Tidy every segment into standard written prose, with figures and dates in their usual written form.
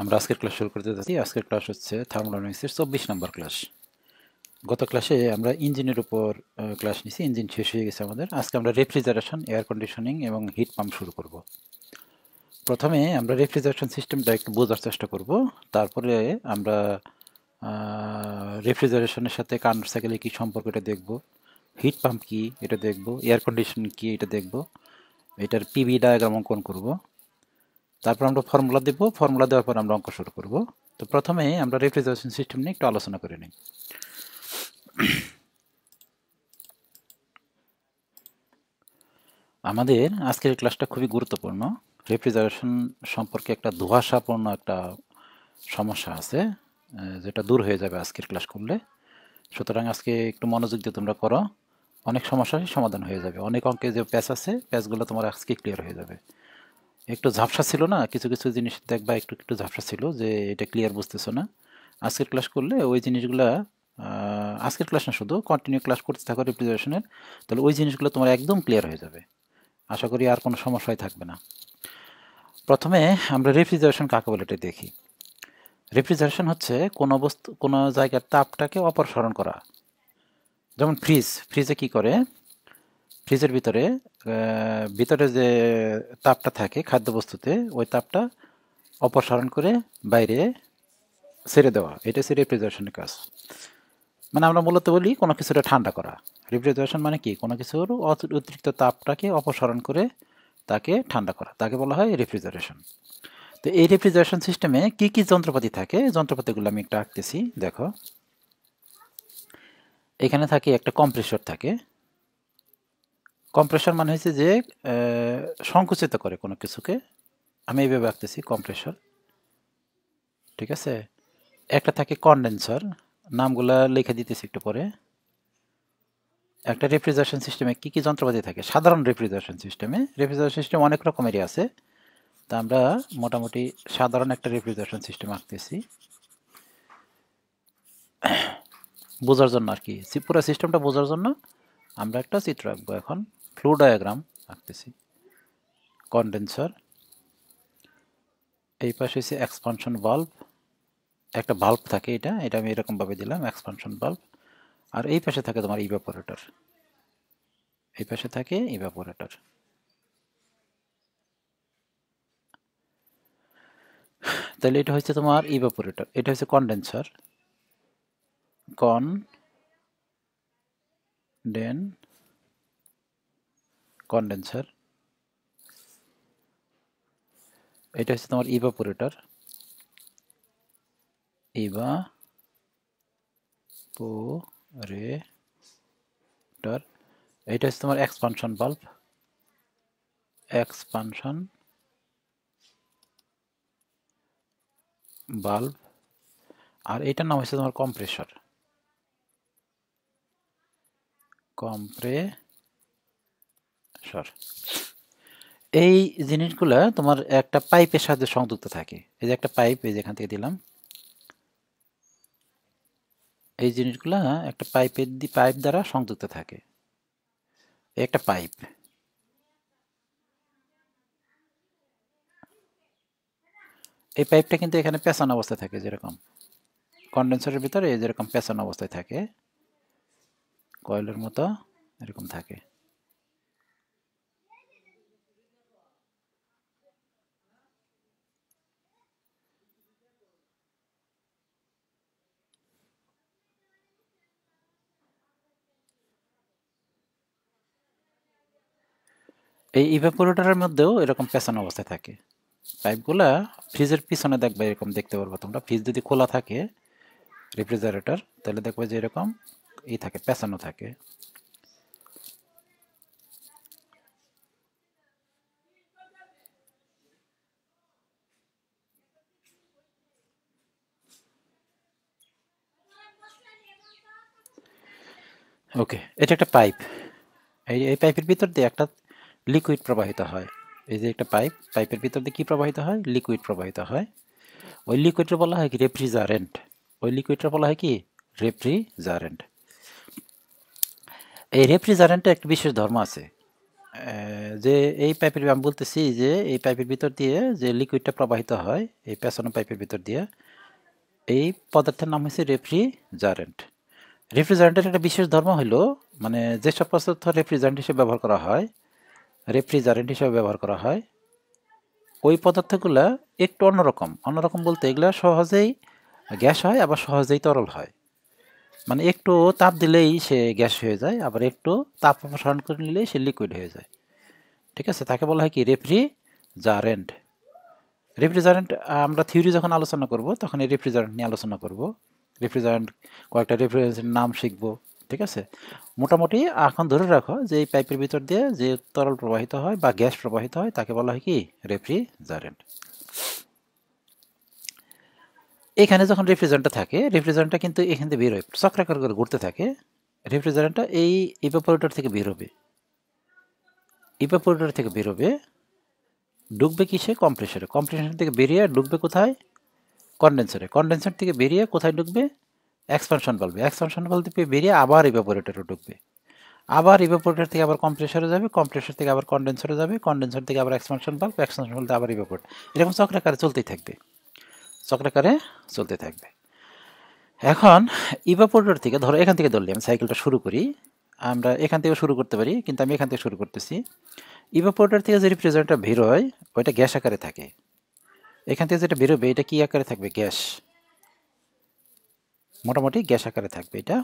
আমরা আজকের ক্লাস শুরু করতে যাচ্ছি। আজকের ক্লাস হচ্ছে থার্মোডাইনামিক্সের 24 নম্বর ক্লাস। গত ক্লাসে আমরা ইঞ্জিনের উপর ক্লাস নিয়েছি, ইঞ্জিন শেষ হয়ে গেছে আমাদের। আজকে আমরা রেফ্রিজারেশন, এয়ার কন্ডিশনিং এবং হিট পাম্প শুরু করব। প্রথমে আমরা রেফ্রিজারেশন সিস্টেমটা একটু বোঝার চেষ্টা করব, তারপরে আমরা রেফ্রিজারেশনের সাথে কার্নোট সাইকেলের কী সম্পর্ক এটা দেখব, হিট পাম্প কী এটা দেখব, এয়ার কন্ডিশনিং কী এটা দেখব, এটার পিভি ডায়াগ্রাম অঙ্কন করব। তারপর আমরা ফর্মুলা দেব, ফর্মুলা দেওয়ার পর আমরা অঙ্ক শুরু করব। তো প্রথমে আমরা রেফ্রিজারেশন সিস্টেম নিয়ে একটু আলোচনা করে নিই। আমাদের আজকের ক্লাসটা খুবই গুরুত্বপূর্ণ। রেফ্রিজারেশন সম্পর্কে একটা ধোঁয়াশাপূর্ণ একটা সমস্যা আছে, যেটা দূর হয়ে যাবে আজকের ক্লাস করলে। সুতরাং আজকে একটু মনোযোগ দিয়ে তোমরা করো, অনেক সমস্যারই সমাধান হয়ে যাবে। অনেক অঙ্কে যে প্যাচ আছে, প্যাচগুলো তোমার আজকে ক্লিয়ার হয়ে যাবে। একটু ঝাপসা ছিল না, কিছু কিছু জিনিস দেখবা একটু একটু ঝাপসা ছিল, যে এটা ক্লিয়ার বুঝতেছো না। আজকের ক্লাস করলে ওই জিনিসগুলা, আজকের ক্লাস না শুধু কন্টিনিউ ক্লাস করতে থাকো রেফ্রিজারেশনের, তাহলে ওই জিনিসগুলো তোমার একদম ক্লিয়ার হয়ে যাবে। আশা করি আর কোনো সমস্যাই থাকবে না। প্রথমে আমরা রেফ্রিজারেশন কাকে বলে এটা দেখি। রেফ্রিজারেশন হচ্ছে কোনো জায়গার তাপটাকে অপসারণ করা। যেমন ফ্রিজে কি করে, ফ্রিজের ভিতরে যে তাপটা থাকে খাদ্যবস্তুতে, ওই তাপটা অপসারণ করে বাইরে ছেড়ে দেওয়া, এটা হচ্ছে রেফ্রিজারেশনের কাজ। মানে আমরা মূলত বলি কোনো কিছুটা ঠান্ডা করা। রেফ্রিজারেশন মানে কি, কোনো কিছুর অতিরিক্ত তাপটাকে অপসারণ করে তাকে ঠান্ডা করা, তাকে বলা হয় রেফ্রিজারেশন। তো এই রেফ্রিজারেশন সিস্টেমে কি কি যন্ত্রপাতি থাকে, যন্ত্রপাতিগুলো আমি একটা আঁকতেছি, দেখো। এখানে থাকে একটা কম্প্রেসর থাকে। কম্প্রেসর মানে হচ্ছে যে সংকুচিত করে কোনো কিছুকে। আমি এইভাবে আঁকতেছি কম্প্রেসর, ঠিক আছে। একটা থাকে কনডেন্সার, নামগুলা লিখে দিতেছি একটু পরে। একটা রেফ্রিজারেশন সিস্টেমে কী কী যন্ত্রপাতি থাকে, সাধারণ রেফ্রিজারেশন সিস্টেম অনেক রকমেরই আছে। তা আমরা মোটামুটি সাধারণ একটা রেফ্রিজারেশন সিস্টেম আঁকতেছি বোঝার জন্য আর কি, পুরো সিস্টেমটা বোঝার জন্য আমরা একটা চিত্র আঁকবো। এখন ফ্লো ডায়াগ্রাম আঁকতেছি। কনডেন্সার, এই পাশে হচ্ছে এক্সপানশন বাল্ব, একটা বাল্ব থাকে, এটা আমি এরকমভাবে দিলাম এক্সপানশন বাল্ব। আর এই পাশে থাকে তোমার ইভাপোরেটর, এই পাশে থাকে ইভাপোরেটর। তাহলে এটা হচ্ছে তোমার ইভাপোরেটর, এটা হচ্ছে কনডেন্সার, কনডেন্সার। এটা হচ্ছে তোমার ইভাপোরেটর, ইভাপোরেটর। এটা হচ্ছে তোমার এক্সপানশন বাল্ব, এক্সপানশন বাল্ব। আর এটার নাম হচ্ছে তোমার কম্প্রেসর, এই জিনিসগুলা তোমার একটা পাইপের সাথে সংযুক্ত থাকে। এই যে একটা পাইপ, এই যে এখান থেকে দিলাম, এই জিনিসগুলা একটা পাইপ দ্বারা সংযুক্ত থাকে। একটা পাইপ, এই পাইপটা কিন্তু এখানে পেঁচানো অবস্থায় থাকে, যেরকম কন্ডেন্সারের ভিতরে যেরকম পেঁচানো অবস্থায় থাকে, কয়েলের মতো এরকম থাকে। এই ইভাপোরেটরের মধ্যেও এরকম পেঁচানো অবস্থায় থাকে পাইপগুলা। ফ্রিজের পিছনে দেখবে এরকম দেখতে পারবো তোমরা, ফ্রিজ যদি খোলা থাকে রেফ্রিজারেটর, তাহলে দেখবে যে এরকম থাকে, পেঁচানো থাকে। ওকে, এটা একটা পাইপ। এই পাইপের ভিতর দিয়ে একটা লিকুইড প্রবাহিত হয়। এই যে একটা পাইপের ভিতর দিয়ে কি প্রবাহিত হয়, লিকুইড প্রবাহিত হয়। ওই লিকুইডটা বলা হয় কি, রেফ্রিজারেন্ট। ওই লিকুইডটা বলা হয় কি, রেফ্রিজারেন্ট। এই রেফ্রিজারেন্টের একটা বিশেষ ধর্ম আছে। যে এই পাইপের আমি বলতেছি যে এই পাইপের ভিতর দিয়ে যে লিকুইডটা প্রবাহিত হয় এই পেছানো পাইপের ভিতর দিয়ে, এই পদার্থের নাম হচ্ছে রেফ্রিজারেন্ট। রেফ্রিজারেন্টের একটা বিশেষ ধর্ম হলো, মানে যেসব পদার্থ রেফ্রিজারেন্ট হিসেবে ব্যবহার করা হয়, রেফ্রিজারেন্ট হিসেবে ব্যবহার করা হয়, ওই পদার্থগুলো একটু অন্যরকম। অন্যরকম বলতে এগুলো সহজেই গ্যাস হয়, আবার সহজেই তরল হয়। মানে একটু তাপ দিলেই সে গ্যাস হয়ে যায়, আবার একটু তাপ অপসারণ করে নিলেই সে লিকুইড হয়ে যায়। ঠিক আছে, তাকে বলা হয় কি রেফ্রিজারেন্ট। রেফ্রিজারেন্ট আমরা থিওরি যখন আলোচনা করব তখন এই রেফ্রিজারেন্ট নিয়ে আলোচনা করব। রেফ্রিজারেন্ট কয়েকটা রেফ্রিজারেন্টের নাম শিখব। ঠিক আছে, মোটামুটি এখন ধরে রাখো যে এই পাইপের ভিতর দিয়ে যে তরল প্রবাহিত হয় বা গ্যাস প্রবাহিত হয় তাকে বলা হয় কি রেফ্রিজারেন্ট। এখানে যখন রেফ্রিজারেন্টটা থাকে, রেফ্রিজারেন্টটা কিন্তু এখান থেকে বের হয়, চক্রাকার করে ঘুরতে থাকে। রেফ্রিজারেন্টটা এই ইভাপোরেটর থেকে বের হবে, ইভাপোরেটর থেকে বের হবে, ঢুকবে কিসে? কম্প্রেসরে। কম্প্রেসর থেকে বেরিয়ে ঢুকবে কোথায়? কন্ডেন্সারে। কন্ডেন্সার থেকে বেরিয়ে কোথায় ঢুকবে? এক্সপানশন বাল্বে। এক্সপানশন বাল্ব থেকে বেরিয়ে আবার ইভাপোরেটরে ঢুকবে, আবার ইভাপোরেটর থেকে আবার কম্প্রেসরে যাবে, কম্প্রেসর থেকে আবার কন্ডেন্সারে যাবে, কন্ডেন্সার থেকে আবার এক্সপানশন বাল্ব, এক্সপানশন বাল্ব আবার ইভাপোরেটর। এরকম চক্রাকারে চলতেই থাকবে, চক্রাকারে চলতে থাকবে। এখন ইভাপোরেটর থেকে ধরো, এখান থেকে ধরলে আমি সাইকেলটা শুরু করি, আমরা এখান থেকে শুরু করতে পারি, কিন্তু আমি এখান থেকে শুরু করতেছি। ইভাপোরেটর থেকে যে রেফ্রিজারেন্টটা বের হয় ওইটা গ্যাস আকারে থাকে। এখান থেকে যেটা বেরোবে এটা কি আকারে থাকবে? গ্যাস, মোটামুটি গ্যাস আকারে থাকবে এটা।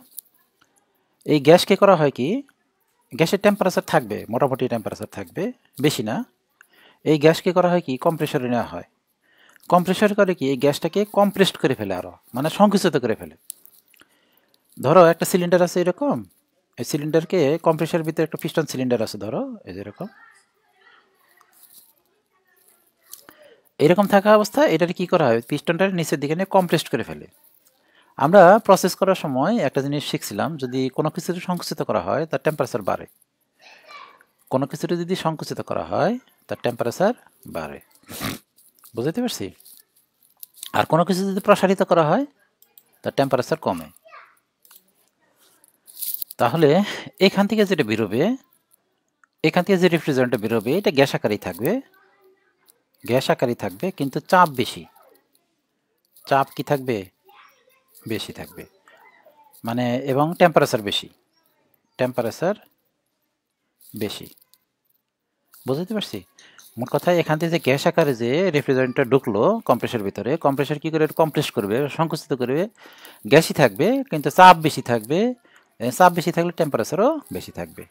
এই গ্যাসকে করা হয় কি, গ্যাসের টেম্পারেচার থাকবে, মোটামুটি টেম্পারেচার থাকবে, বেশি না। এই গ্যাসকে করা হয় কি, কম্প্রেসরে নেওয়া হয়। কম্প্রেসর করে কি, এই গ্যাসটাকে কম্প্রেসড করে ফেলে, আরও মানে সংকুচিত করে ফেলে। ধরো একটা সিলিন্ডার আছে এরকম, এই সিলিন্ডারকে কম্প্রেসরের ভিতরে একটা পিস্টন সিলিন্ডার আছে, ধরো এই যেরকম, এরকম থাকা অবস্থায় এটাকে কি করা হয়, পিস্টনটার নিচের দিকে নিয়ে কম্প্রেসড করে ফেলে। আমরা প্রসেস করার সময় একটা জিনিস শিখছিলাম, যদি কোনো কিছুতে সংকুচিত করা হয় তার টেম্পারেচার বাড়ে, কোনো কিছুতে যদি সংকুচিত করা হয় তার টেম্পারেচার বাড়ে, বুঝতে পারছি? আর কোনো কিছু যদি প্রসারিত করা হয় তার টেম্পারেচার কমে। তাহলে এখান থেকে যেটা বেরোবে, এখান থেকে যে রেফ্রিজারেন্টটা বেরোবে এটা গ্যাস আকারেই থাকবে, গ্যাস আকারেই থাকবে, কিন্তু চাপ বেশি। চাপ কি থাকবে? বেশি থাকবে, মানে এবং টেম্পারেচার বেশি, টেম্পারেচার বেশি, বুঝতে পারছি? মোট কথা এখান থেকে যে গ্যাস আকারে যে রেফ্রিজারেন্টটা ঢুকলো কম্প্রেসরের ভিতরে, কম্প্রেসর কি করে কম্প্রেস করবে, সংকুচিত করবে, গ্যাসই থাকবে কিন্তু চাপ বেশি থাকবে, চাপ বেশি থাকলে টেম্পারেচারও বেশি থাকবে।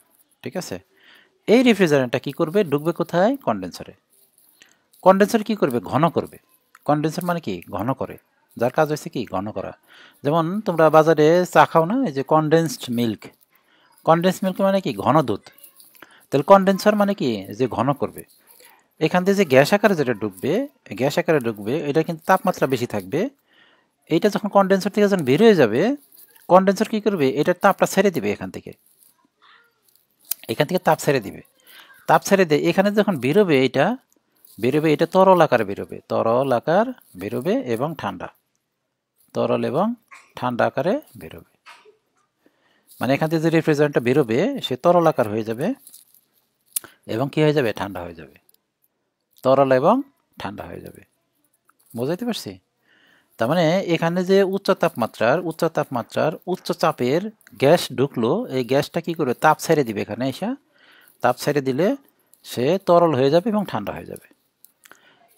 ঠিক আছে, এই রেফ্রিজারেন্টটা কি করবে, ঢুকবে কোথায়? কন্ডেন্সারে। কন্ডেন্সার কি করবে? ঘন করবে। কন্ডেন্সার মানে কি? ঘন করে, যার কাজ হচ্ছে কি ঘন করা। যেমন তোমরা বাজারে চা খাও না, এই যে কনডেন্সড মিল্ক, কনডেন্সড মিল্ক মানে কি? ঘন দুধ। তাহলে কন্ডেন্সার মানে কি? যে ঘন করবে। এখান থেকে যে গ্যাস আকারে যেটা ঢুকবে, গ্যাস আকারে ঢুকবে, এটা কিন্তু তাপমাত্রা বেশি থাকবে। এইটা যখন কন্ডেন্সার থেকে যখন বের হয়ে যাবে, কন্ডেন্সার কি করবে, এটার তাপটা ছেড়ে দিবে, এখান থেকে তাপ ছেড়ে দিবে। তাপ ছেড়ে দিয়ে এখানে যখন বেরোবে, এটা বেরোবে, এটা তরল আকারে বেরোবে, তরল আকার বেরোবে এবং ঠান্ডা, তরল এবং ঠান্ডা আকারে বেরোবে। মানে এখান থেকে যে রেফ্রিজারেন্টটা বেরোবে সে তরল আকার হয়ে যাবে এবং কি হয়ে যাবে? ঠান্ডা হয়ে যাবে, তরল এবং ঠান্ডা হয়ে যাবে, বুঝাইতে পারছি? তার মানে এখানে যে উচ্চ তাপমাত্রার উচ্চ চাপের গ্যাস ঢুকলো, এই গ্যাসটা কি করে? তাপ ছেড়ে দিবে, এখানে এসে তাপ ছেড়ে দিলে সে তরল হয়ে যাবে এবং ঠান্ডা হয়ে যাবে।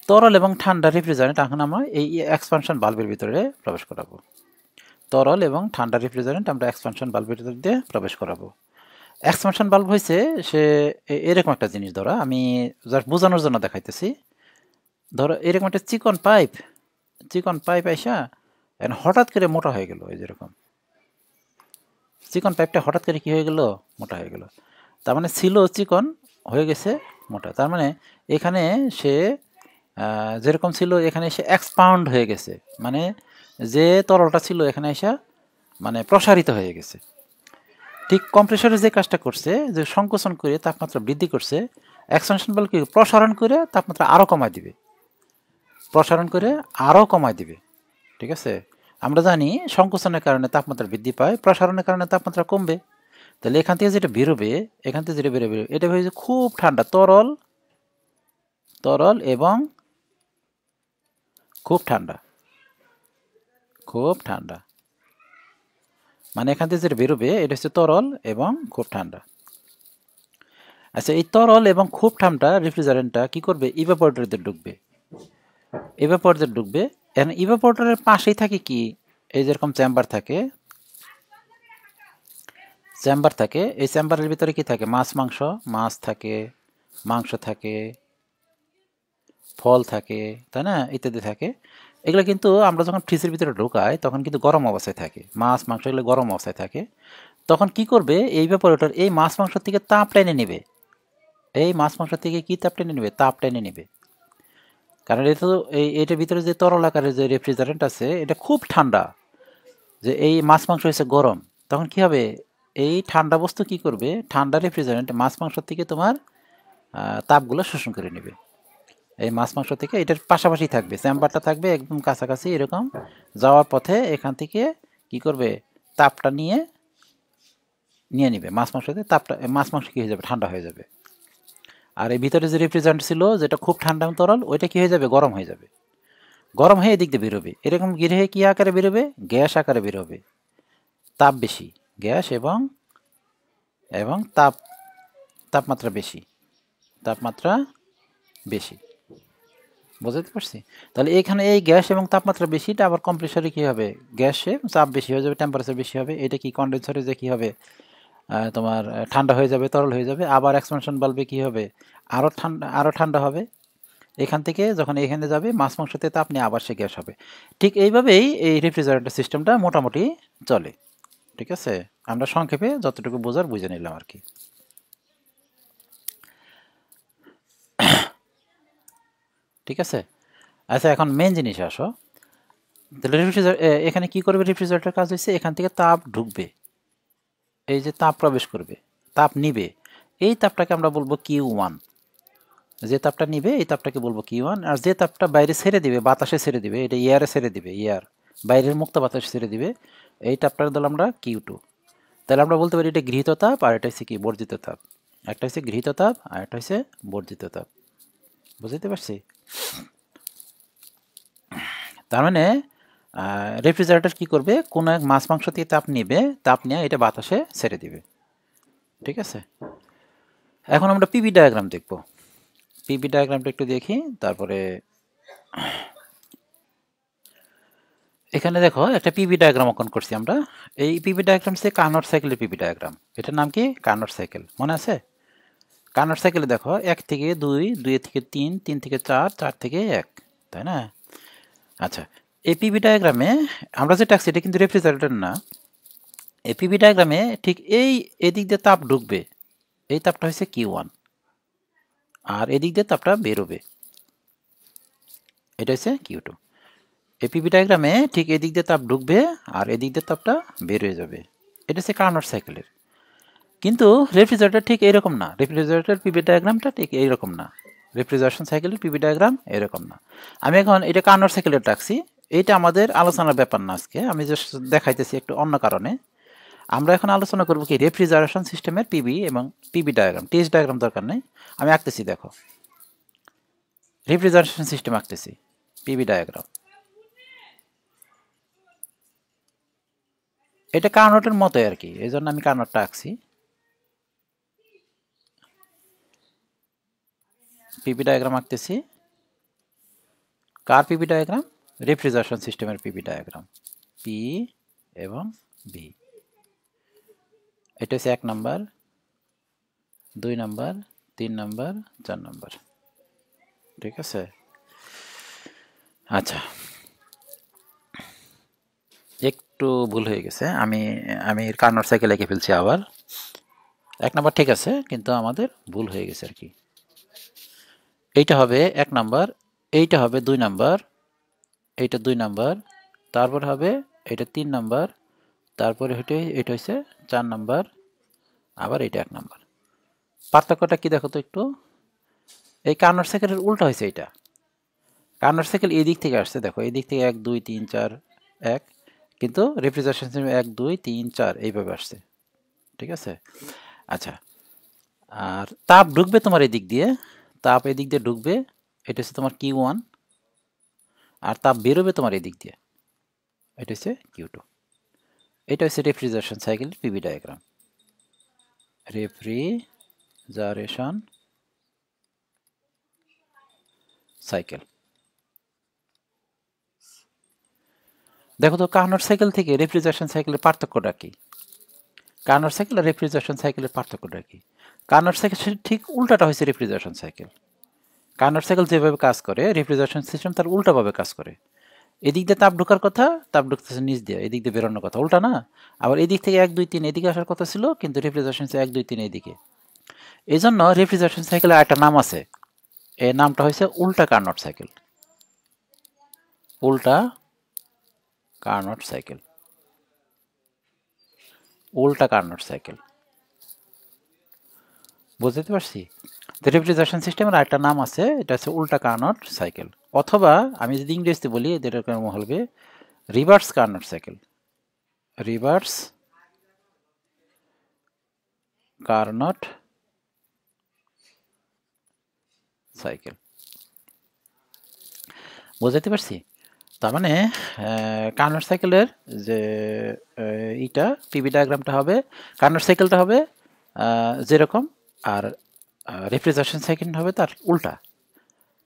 তরল এবং ঠান্ডা রেফ্রিজারেন্ট এখন আমরা এই এক্সপানশন বাল্বের ভিতরে প্রবেশ করাবো। তরল এবং ঠান্ডা রেফ্রিজারেন্ট আমরা এক্সপানশন বাল্বের ভিতর দিয়ে প্রবেশ করাবো। এক্সপানশন বাল্ব হয়েছে সে এরকম একটা জিনিস, ধরো আমি জাস্ট বোঝানোর জন্য দেখাইতেছি। ধরো এরকম একটা চিকন পাইপ আইসা এখন হঠাৎ করে মোটা হয়ে গেল, এই যেরকম চিকন পাইপটা হঠাৎ করে কি হয়ে গেল? মোটা হয়ে গেল। তার মানে ছিল চিকন, হয়ে গেছে মোটা। তার মানে এখানে সে যেরকম ছিল এখানে এসে এক্সপাউন্ড হয়ে গেছে, মানে যে তরলটা ছিল এখানে এসে মানে প্রসারিত হয়ে গেছে। ঠিক কম্প্রেসরে যে কাজটা করছে, যে সংকোচন করে তাপমাত্রা বৃদ্ধি করছে, এক্সপানশন বাল্ব কি প্রসারণ করে তাপমাত্রা আরও কমায় দিবে, প্রসারণ করে আরও কমায় দিবে। ঠিক আছে, আমরা জানি সংকোচনের কারণে তাপমাত্রা বৃদ্ধি পায়, প্রসারণের কারণে তাপমাত্রা কমবে। তাহলে এখান থেকে যেটা বেরোবে, এখান থেকে যেটা বেরোবে এটা হয়েছে খুব ঠান্ডা, তরল, তরল এবং খুব ঠান্ডা, খুব ঠান্ডা। মানে এখান থেকে যেটা বেরোবে এটা হচ্ছে তরল এবং খুব ঠান্ডা। আচ্ছা, এই তরল এবং খুব ঠান্ডা রেফ্রিজারেন্টটা কি করবে? ইভাপোরেটরে ঢুকবে, ইভাপোরেটরে ঢুকবে। এখন ইভাপোরেটরের পাশেই থাকে কি, এই যেরকম চেম্বার থাকে, চেম্বার থাকে, এই চেম্বারের ভিতরে কি থাকে? মাছ মাংস, মাছ থাকে, মাংস থাকে, ফল থাকে, তাই না, ইত্যাদি থাকে। এগুলো কিন্তু আমরা যখন ফ্রিজের ভিতরে ঢোকাই তখন কিন্তু গরম অবস্থায় থাকে, মাছ মাংস এগুলো গরম অবস্থায় থাকে। তখন কি করবে? এই ইভাপোরেটর এই মাছ মাংস থেকে তাপ টেনে নেবে, এই মাছ মাংস থেকে কি তাপ টেনে নেবে? তাপ টেনে নেবে। কারণ এটা তো এটার ভিতরে যে তরল আকারের যে রেফ্রিজারেন্ট আছে এটা খুব ঠান্ডা, যে এই মাছ মাংস হয়েছে গরম, তখন কি হবে? এই ঠান্ডা বস্তু কি করবে? ঠান্ডা রেফ্রিজারেন্ট মাছ মাংস থেকে তোমার তাপগুলো শোষণ করে নেবে। এই মাছ মাংস থেকে এটার পাশাপাশি থাকবে, চেম্বারটা থাকবে একদম কাছাকাছি, এরকম যাওয়ার পথে এখান থেকে কি করবে? তাপটা নিয়ে নিয়ে নিবে মাছ মাংসতে, তাপটা মাছ মাংস কি হয়ে যাবে? ঠান্ডা হয়ে যাবে। আর এই ভিতরে যে রেফ্রিজারেন্ট ছিল যেটা খুব ঠান্ডা এবং তরল, ওইটা কি হয়ে যাবে? গরম হয়ে যাবে। গরম হয়ে এদিক দিয়ে বেরোবে, এরকম গিরে কি আকারে বেরোবে? গ্যাস আকারে বেরোবে। তাপ বেশি, গ্যাস এবং এবং তাপমাত্রা বেশি, তাপমাত্রা বেশি। বুঝতে পারছি? তাহলে এখানে এই গ্যাস এবং তাপমাত্রা বেশিটা আবার কম্প্রেসরে কী হবে? গ্যাসে চাপ বেশি হয়ে যাবে, টেম্পারেচার বেশি হবে। এটা কি কন্ডেন্সারে যে কী হবে? তোমার ঠান্ডা হয়ে যাবে, তরল হয়ে যাবে। আবার এক্সপানশন বাল্বে কী হবে? আরও ঠান্ডা হবে। এখান থেকে যখন এখানে যাবে মাছ মাংসতে তাপ নিয়ে আবার সে গ্যাস হবে। ঠিক এইভাবেই এই রেফ্রিজারেটর সিস্টেমটা মোটামুটি চলে। ঠিক আছে, আমরা সংক্ষেপে যতটুকু বোঝার বুঝে নিলাম আর কি। ঠিক আছে, আচ্ছা এখন মেন জিনিসে আসো। তাহলে এখানে কি করবে? রেফ্রিজারেটর কাজ হচ্ছে এখান থেকে তাপ ঢুকবে, এই যে তাপ প্রবেশ করবে, তাপ নিবে, এই তাপটাকে আমরা বলবো Q1। যে তাপটা নিবে এই তাপটাকে বলবো Q1। আর যে তাপটা বাইরে ছেড়ে দিবে, বাতাসে ছেড়ে দিবে, এটা এয়ারে ছেড়ে দিবে, এয়ার বাইরের মুক্ত বাতাসে ছেড়ে দিবে, এই তাপটার দিলাম আমরা Q2। তাহলে আমরা বলতে পারি এটা গৃহীত তাপ আর এটা হচ্ছে কি? বর্জিত তাপ। একটা হচ্ছে গৃহীত তাপ আর একটা হচ্ছে বর্জিত তাপ। বুঝতে পারছি? তার মানে রেফ্রিজারেটর কি করবে? কোনো এক মাছ মাংস থেকে তাপ নেবে, তাপ নিয়ে এটা বাতাসে ছেড়ে দিবে। ঠিক আছে, এখন আমরা পিভি ডায়াগ্রাম দেখব। পিভি ডায়াগ্রামটা একটু দেখি, তারপরে এখানে দেখো একটা পিভি ডায়াগ্রাম অঙ্কন করছি আমরা। এই পিভি ডায়াগ্রাম হচ্ছে কার্নোট সাইকেলের পিভি ডায়াগ্রাম। এটার নাম কি? Carnot cycle. মনে আছে? কার্নোট সাইকেলে দেখো 1 থেকে 2, 2 থেকে 3, 3 থেকে 4, 4 থেকে 1, তাই না? আচ্ছা, এই পিভি ডায়াগ্রামে আমরা যেটা আঁকছি এটা কিন্তু রেফ্রিজারেটর না। এই পিভি ডায়াগ্রামে ঠিক এদিক দিয়ে তাপ ঢুকবে, এই তাপটা হচ্ছে Q1, আর এদিক দিয়ে তাপটা বেরোবে, এটা হচ্ছে Q2। এই পিভি ডায়াগ্রামে ঠিক এদিক দিয়ে তাপ ঢুকবে আর এদিক দিয়ে তাপটা বের হয়ে যাবে, এটা হচ্ছে কার্নোট সাইকেলের। কিন্তু রেফ্রিজারেটর ঠিক এরকম না, রেফ্রিজারেটর পিভি ডায়াগ্রামটা ঠিক এইরকম না, রেফ্রিজারেশন সাইকেলের পিভি ডায়াগ্রাম এরকম না। আমি এখন এটা কার্নোট সাইকেলের ডাকছি, এইটা আমাদের আলোচনার ব্যাপার না আজকে, আমি জাস্ট দেখাইতেছি একটু অন্য কারণে। আমরা এখন আলোচনা করব কি? রেফ্রিজারেশন সিস্টেমের পিভি এবং পিভি ডায়াগ্রাম। টেস্ট ডায়াগ্রাম দরকার নেই, আমি আঁকতেছি। দেখো, রেফ্রিজারেশন সিস্টেম আঁকতেছি, পিভি ডায়াগ্রাম। এটা কার্নোটের মতোই আর কি, এই জন্য আমি কার্নোটটা আঁকছি। পিভি ডায়াগ্রাম আঁকতেছি। কার পিভি ডায়াগ্রাম? রেফ্রিজারেশন সিস্টেমের পিভি ডায়াগ্রাম, পি এবং ভি। এটা হচ্ছে 1 নাম্বার, 2 নাম্বার, 3 নাম্বার, 4 নাম্বার। ঠিক আছে, আচ্ছা একটু ভুল হয়ে গেছে, আমি কার্নোট সাইকেল এঁকে ফেলছি আবার। 1 নাম্বার ঠিক আছে, কিন্তু আমাদের ভুল হয়ে গেছে আর কি। এইটা হবে 1 নাম্বার, এইটা হবে 2 নাম্বার, এইটা 2 নাম্বার, তারপর হবে এটা 3 নাম্বার, তারপরে এটা হচ্ছে 4 নাম্বার, আবার এটা 1 নাম্বার। পার্থক্যটা কি দেখো তো একটু? এই কার্নোট সাইকেলের উল্টা হয়েছে এইটা। কার্নোট সাইকেল এই দিক থেকে আসছে, দেখো এই দিক থেকে 1 2 3 4 1, কিন্তু রেফ্রিজারেশন সিস্টেম 1 2 3 4 এইভাবে আসছে। ঠিক আছে। আচ্ছা, আর তাপ ঢুকবে তোমার এদিক দিয়ে, তাপ এদিক দিয়ে ঢুকবে, এটা হচ্ছে তোমার Q1, আর তাপ বেরোবে তোমার এদিক দিয়ে, এটা হচ্ছে Q2। এটা হচ্ছে রেফ্রিজারেশন সাইকেলের পিভি ডায়াগ্রাম। Refrigeration cycle. দেখো তো কার্নোট সাইকেল থেকে রেফ্রিজারেশন সাইকেলের পার্থক্যটা কি? কার্নোট সাইকেল আর রেফ্রিজারেশন সাইকেলের পার্থক্যটা কি? কার্নোট সাইকেল ঠিক উল্টাটা হয়েছে রেফ্রিজারেশন সাইকেল। কার্নোট সাইকেল যেভাবে কাজ করে, রেফ্রিজারেশন সিস্টেম তার উল্টাভাবে কাজ করে। এদিক দিয়ে তাপ ঢোকার কথা, তাপ ঢুকতেছে নিচ দিয়ে, এদিক দিয়ে বেরোনোর কথা, উল্টা না? আবার এদিক থেকে 1 2 3 এদিকে আসার কথা ছিল, কিন্তু রেফ্রিজারেশন 1 2 3 এদিকে। এই জন্য রেফ্রিজারেশন সাইকেলের একটা নাম আছে, এই নামটা হয়েছে উল্টা কার্নোট সাইকেল। উল্টা কার্নোট সাইকেল, উল্টা কার্নোট সাইকেল। বুঝতে পারছি? তো রেফ্রিজারেশন সিস্টেমের আরেকটা নাম আছে, এটা হচ্ছে উল্টা কার্নোট সাইকেল। অথবা আমি যদি ইংরেজিতে বলি, এদের নাম হবে reverse Carnot cycle. Reverse Carnot cycle. বুঝতে পারছি? তার মানে কার্নোট সাইকেলের যে এইটা পিভি ডায়াগ্রামটা হবে, কার্নোট সাইকেলটা হবে যেরকম, আর রেফ্রিজারেশন সাইকেল হবে তার উল্টা।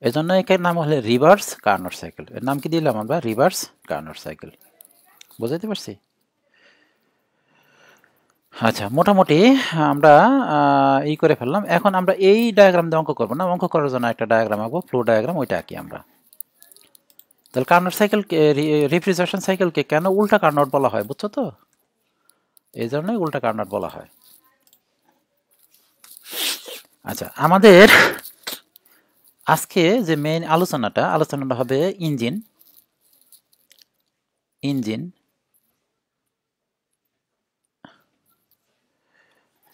এজন্য এর নাম হলো রিভার্স কার্নোট সাইকেল। এর নাম কি দিলাম আমরা? Reverse Carnot cycle. বুঝতে পারছি? আচ্ছা, মোটামুটি আমরা ই করে ফেললাম। এখন আমরা এই ডায়াগ্রাম দিয়ে অঙ্ক করবো না, অঙ্ক করার জন্য একটা ডায়াগ্রাম আঁকবো, ফ্লো ডায়াগ্রাম, ওইটা আঁকি আমরা। তাহলে কার্নোট সাইকেল, রেফ্রিজারেশন সাইকেলকে কেন উল্টা কার্নোট বলা হয় বুঝছো তো? এই জন্যই উল্টা কার্নোট বলা হয়। আচ্ছা, আমাদের আজকে যে মেইন আলোচনাটা হবে engine, engine,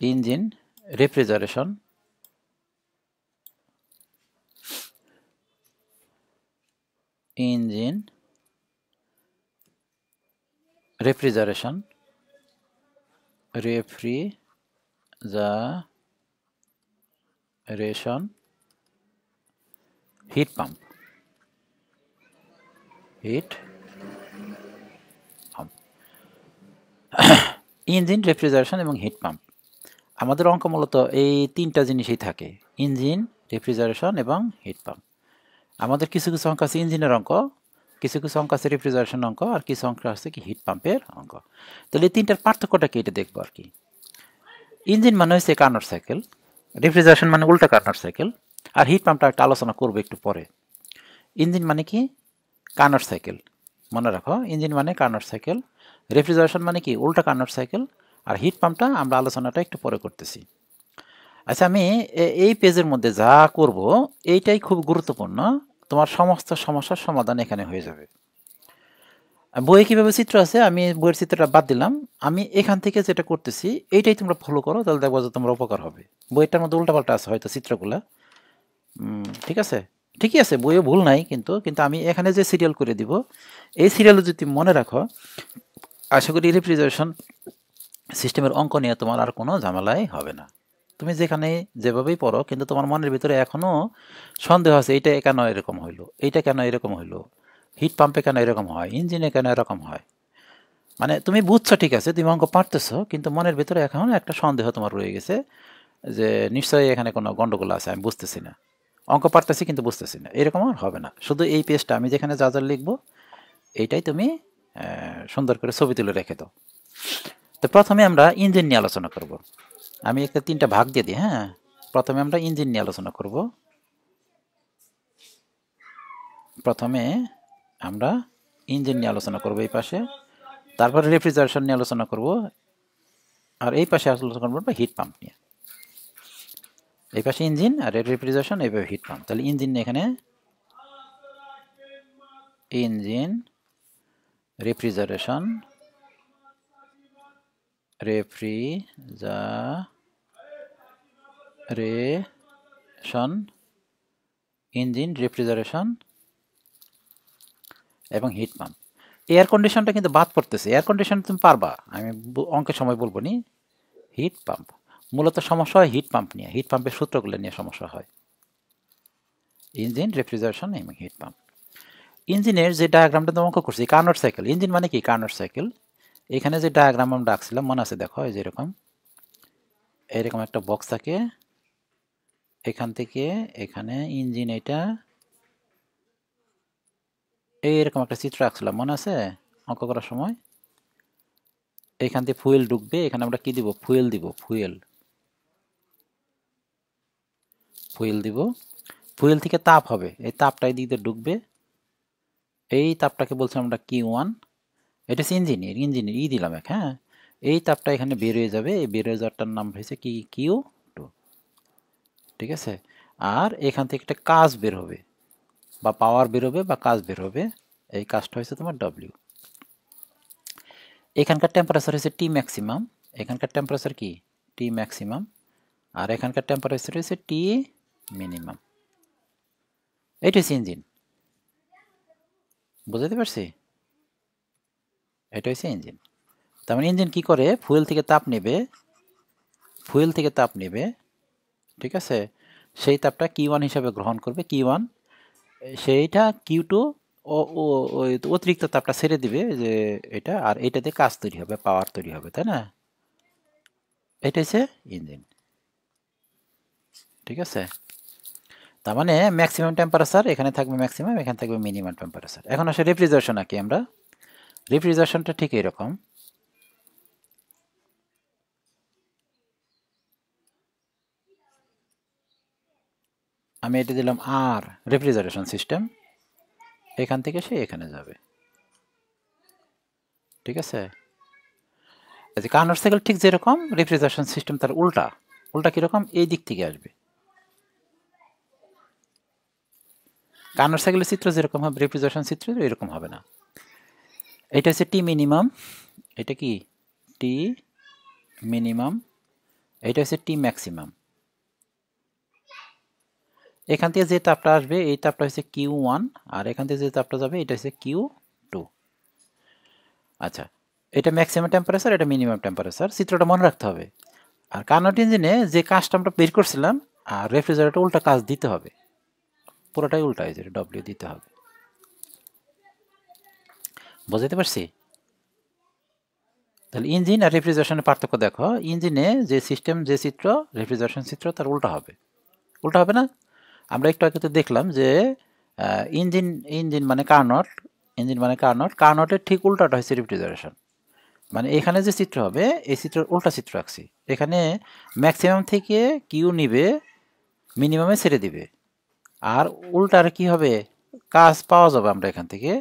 engine refrigeration, engine refrigeration, refrigeration, heat pump, heat pump, engine, refrigeration এবং হিট পাম্প। আমাদের অঙ্ক মূলত এই তিনটা জিনিসই থাকে, ইঞ্জিন, রেফ্রিজারেশন এবং হিট পাম্প। আমাদের কিছু কিছু অঙ্ক আছে ইঞ্জিনের অঙ্ক, কিছু কিছু অঙ্ক আছে রেফ্রিজারেশন অঙ্ক, আর কিছু অঙ্ক আছে কি হিট পাম্পের অঙ্ক। তাহলে এই তিনটার পার্থক্যটা কি, এটা দেখবো আর কি। ইঞ্জিন মানে হচ্ছে কার্নোট সাইকেল, রেফ্রিজারেশন মানে উল্টা কার্নোট সাইকেল, আর হিট পাম্পটা একটা আলোচনা করবো একটু পরে। ইঞ্জিন মানে কি? কার্নোট সাইকেল, মনে রাখো, ইঞ্জিন মানে কার্নোট সাইকেল, রেফ্রিজারেশন মানে কি? উল্টা কার্নোট সাইকেল, আর হিট পাম্পটা আমরা আলোচনাটা একটু পরে করতেছি। আচ্ছা, আমি এই পেজের মধ্যে যা করব এইটাই খুব গুরুত্বপূর্ণ, তোমার সমস্ত সমস্যার সমাধান এখানে হয়ে যাবে। বইয়ে কীভাবে চিত্র আছে আমি বইয়ের চিত্রটা বাদ দিলাম, আমি এখান থেকে যেটা করতেছি এইটাই তোমরা ফলো করো, তাহলে দেখবো যে তোমার উপকার হবে। বইটার মধ্যে উল্টাপাল্টা আছে হয়তো চিত্রগুলা, ঠিক আছে? ঠিকই আছে, বইয়ে ভুল নাই, কিন্তু কিন্তু আমি এখানে যে সিরিয়াল করে দিব, এই সিরিয়াল যদি মনে রাখো, আশা করি রেফ্রিজারেশন সিস্টেমের অঙ্ক নিয়ে তোমার আর কোনো ঝামেলাই হবে না। তুমি যেখানে যেভাবেই পড়ো, কিন্তু তোমার মনের ভিতরে এখনও সন্দেহ আছে, এইটা কেন এরকম হইলো, এইটা কেন এরকম হইলো, হিট পাম্পে কেন এরকম হয়, ইঞ্জিনে কেন এরকম হয়। মানে তুমি বুঝছো ঠিক আছে, তুমি অঙ্ক পারতেছো, কিন্তু মনের ভিতরে এখন একটা সন্দেহ তোমার রয়ে গেছে যে নিশ্চয়ই এখানে কোনো গন্ডগোল আছে, আমি বুঝতেছি না, অঙ্ক পারতেছি কিন্তু বুঝতেছি না, এরকম আর হবে না। শুধু এই পেজটা আমি যেখানে যা যা লিখবো এইটাই তুমি সুন্দর করে ছবি তুলে রেখে দাও। তো প্রথমে আমরা ইঞ্জিন নিয়ে আলোচনা করব। আমি একটা 3টা ভাগ দিয়ে দিই, হ্যাঁ। প্রথমে আমরা ইঞ্জিন নিয়ে আলোচনা করব, প্রথমে আমরা ইঞ্জিন নিয়ে আলোচনা করব এই পাশে, তারপরে রেফ্রিজারেশন নিয়ে আলোচনা করব, আর এই পাশে আলোচনা করবো হিট পাম্প নিয়ে। এই পাশে ইঞ্জিন আর রেফ্রিজারেশন, এইভাবে হিট পাম্প। তাহলে ইঞ্জিন এখানে ইঞ্জিন, রেফ্রিজারেশন, ইঞ্জিন, রেফ্রিজারেশন এবং হিট পাম্প। এয়ার কন্ডিশনটা কিন্তু বাদ পড়তেছে, এয়ার কন্ডিশন তুমি পারবা, আমি অঙ্কের সময় বলবো নি। Heat pump. মূলত সমস্যা হয় হিট পাম্প নিয়ে, হিট পাম্পের সূত্রগুলো নিয়ে সমস্যা হয়। ইঞ্জিন, রেফ্রিজারেশন এবং হিট পাম্প। ইঞ্জিনের যে ডায়াগ্রামটা অঙ্ক করছি, কার্নোট সাইকেল। ইঞ্জিন মানে কি? Carnot cycle. এখানে যে ডায়াগ্রাম আমরা আঁকছিলাম মনে আছে? দেখো এই যে এরকম একটা বক্স থাকে, এখান থেকে এখানে ইঞ্জিন, এটা এইরকম একটা চিত্র আঁকছিলাম মনে আছে অঙ্ক করার সময়? এখান থেকে ফুয়েল ঢুকবে, এখানে আমরা কি দিব? ফুয়েল দিব, ফুয়েল দিব। ফুয়েল থেকে তাপ হবে, এই তাপটা এই দিকে ঢুকবে, এই তাপটাকে বলছি আমরা Q1। এটা হচ্ছে ইঞ্জিনের ই দিলাম এক, হ্যাঁ। এই তাপটা এখানে বের হয়ে যাবে, এই বের হয়ে যাওয়ারটার নাম হয়েছে কি? Q2, ঠিক আছে। আর এখান থেকে একটা কাজ বের হবে, বা পাওয়ার বের হবে, বা কাজ বের হবে। এই কাজটা হয়েছে তোমার W। এখানকার টেম্পারেচার হচ্ছে T ম্যাক্সিমাম, এখানকার টেম্পারেচার কি? T maximum. আর এখানকার টেম্পারেচার হচ্ছে T মিনিমাম। এটা হচ্ছে ইঞ্জিন, বুঝতে পারছি? এটা হচ্ছে ইঞ্জিন। তার মানে ইঞ্জিন কি করে? ফুয়েল থেকে তাপ নেবে, ঠিক আছে। সেই তাপটা Q1 হিসাবে গ্রহণ করবে, Q1, সেইটা Q2 ওই অতিরিক্ত তাপটা ছেড়ে দিবে, যে এটা, আর এটাতে কাজ তৈরি হবে, পাওয়ার তৈরি হবে, তাই না? এটা হচ্ছে ইঞ্জিন, ঠিক আছে। তার মানে ম্যাক্সিমাম টেম্পারেচার এখানে থাকবে, ম্যাক্সিমাম এখানে থাকবে মিনিমাম টেম্পারেচার। এখন আসলে রেফ্রিজারেশন আঁকি আমরা। রেফ্রিজারেশনটা ঠিক এরকম। আমি এটা দিলাম আর, রেফ্রিজারেশন সিস্টেম, এখান থেকে সে এখানে যাবে, ঠিক আছে। কার্নোট সাইকেল ঠিক যেরকম, রেফ্রিজারেশন সিস্টেম তার উল্টা। উল্টা কিরকম? এই দিক থেকে আসবে। কার্নোট সাইকেলের চিত্র যেরকম হবে, রেফ্রিজারেশন চিত্র এরকম হবে না। এটা হচ্ছে টি মিনিমাম, এটা কি? টি মিনিমাম। এটা হচ্ছে টি ম্যাক্সিমাম। এখান থেকে যে তাপটা আসবে, এই তাপটা হচ্ছে Q1, আর এখান থেকে যে তাপটা যাবে এটা হচ্ছে Q2। আচ্ছা, এটা ম্যাক্সিমাম টেম্পারেচার, এটা মিনিমাম টেম্পারেচার, চিত্রটা মনে রাখতে হবে। আর কার্নোট ইঞ্জিনে যে কাজটা আমরা বের করছিলাম, আর রেফ্রিজারেটর উল্টা কাজ দিতে হবে, পুরোটাই উল্টা, এই যে W দিতে হবে। বুঝতে পারছি? তাহলে ইঞ্জিন আর রেফ্রিজারেশনের পার্থক্য দেখো। ইঞ্জিনে যে সিস্টেম, যে চিত্র, রেফ্রিজারেশন চিত্র তার উল্টা হবে। উল্টা হবে না? আমরা একটু আগে তো দেখলাম যে ইঞ্জিন মানে কার্নোটের ঠিক উল্টাটা হচ্ছে রেফ্রিজারেশন। মানে এখানে যে চিত্র হবে, এই চিত্রের উল্টা চিত্র আঁকছি। এখানে ম্যাক্সিমাম থেকে কিউ নিবে, মিনিমামে ছেড়ে দিবে, আর উল্টার কি হবে? কাজ পাওয়া যাবে আমরা এখান থেকে।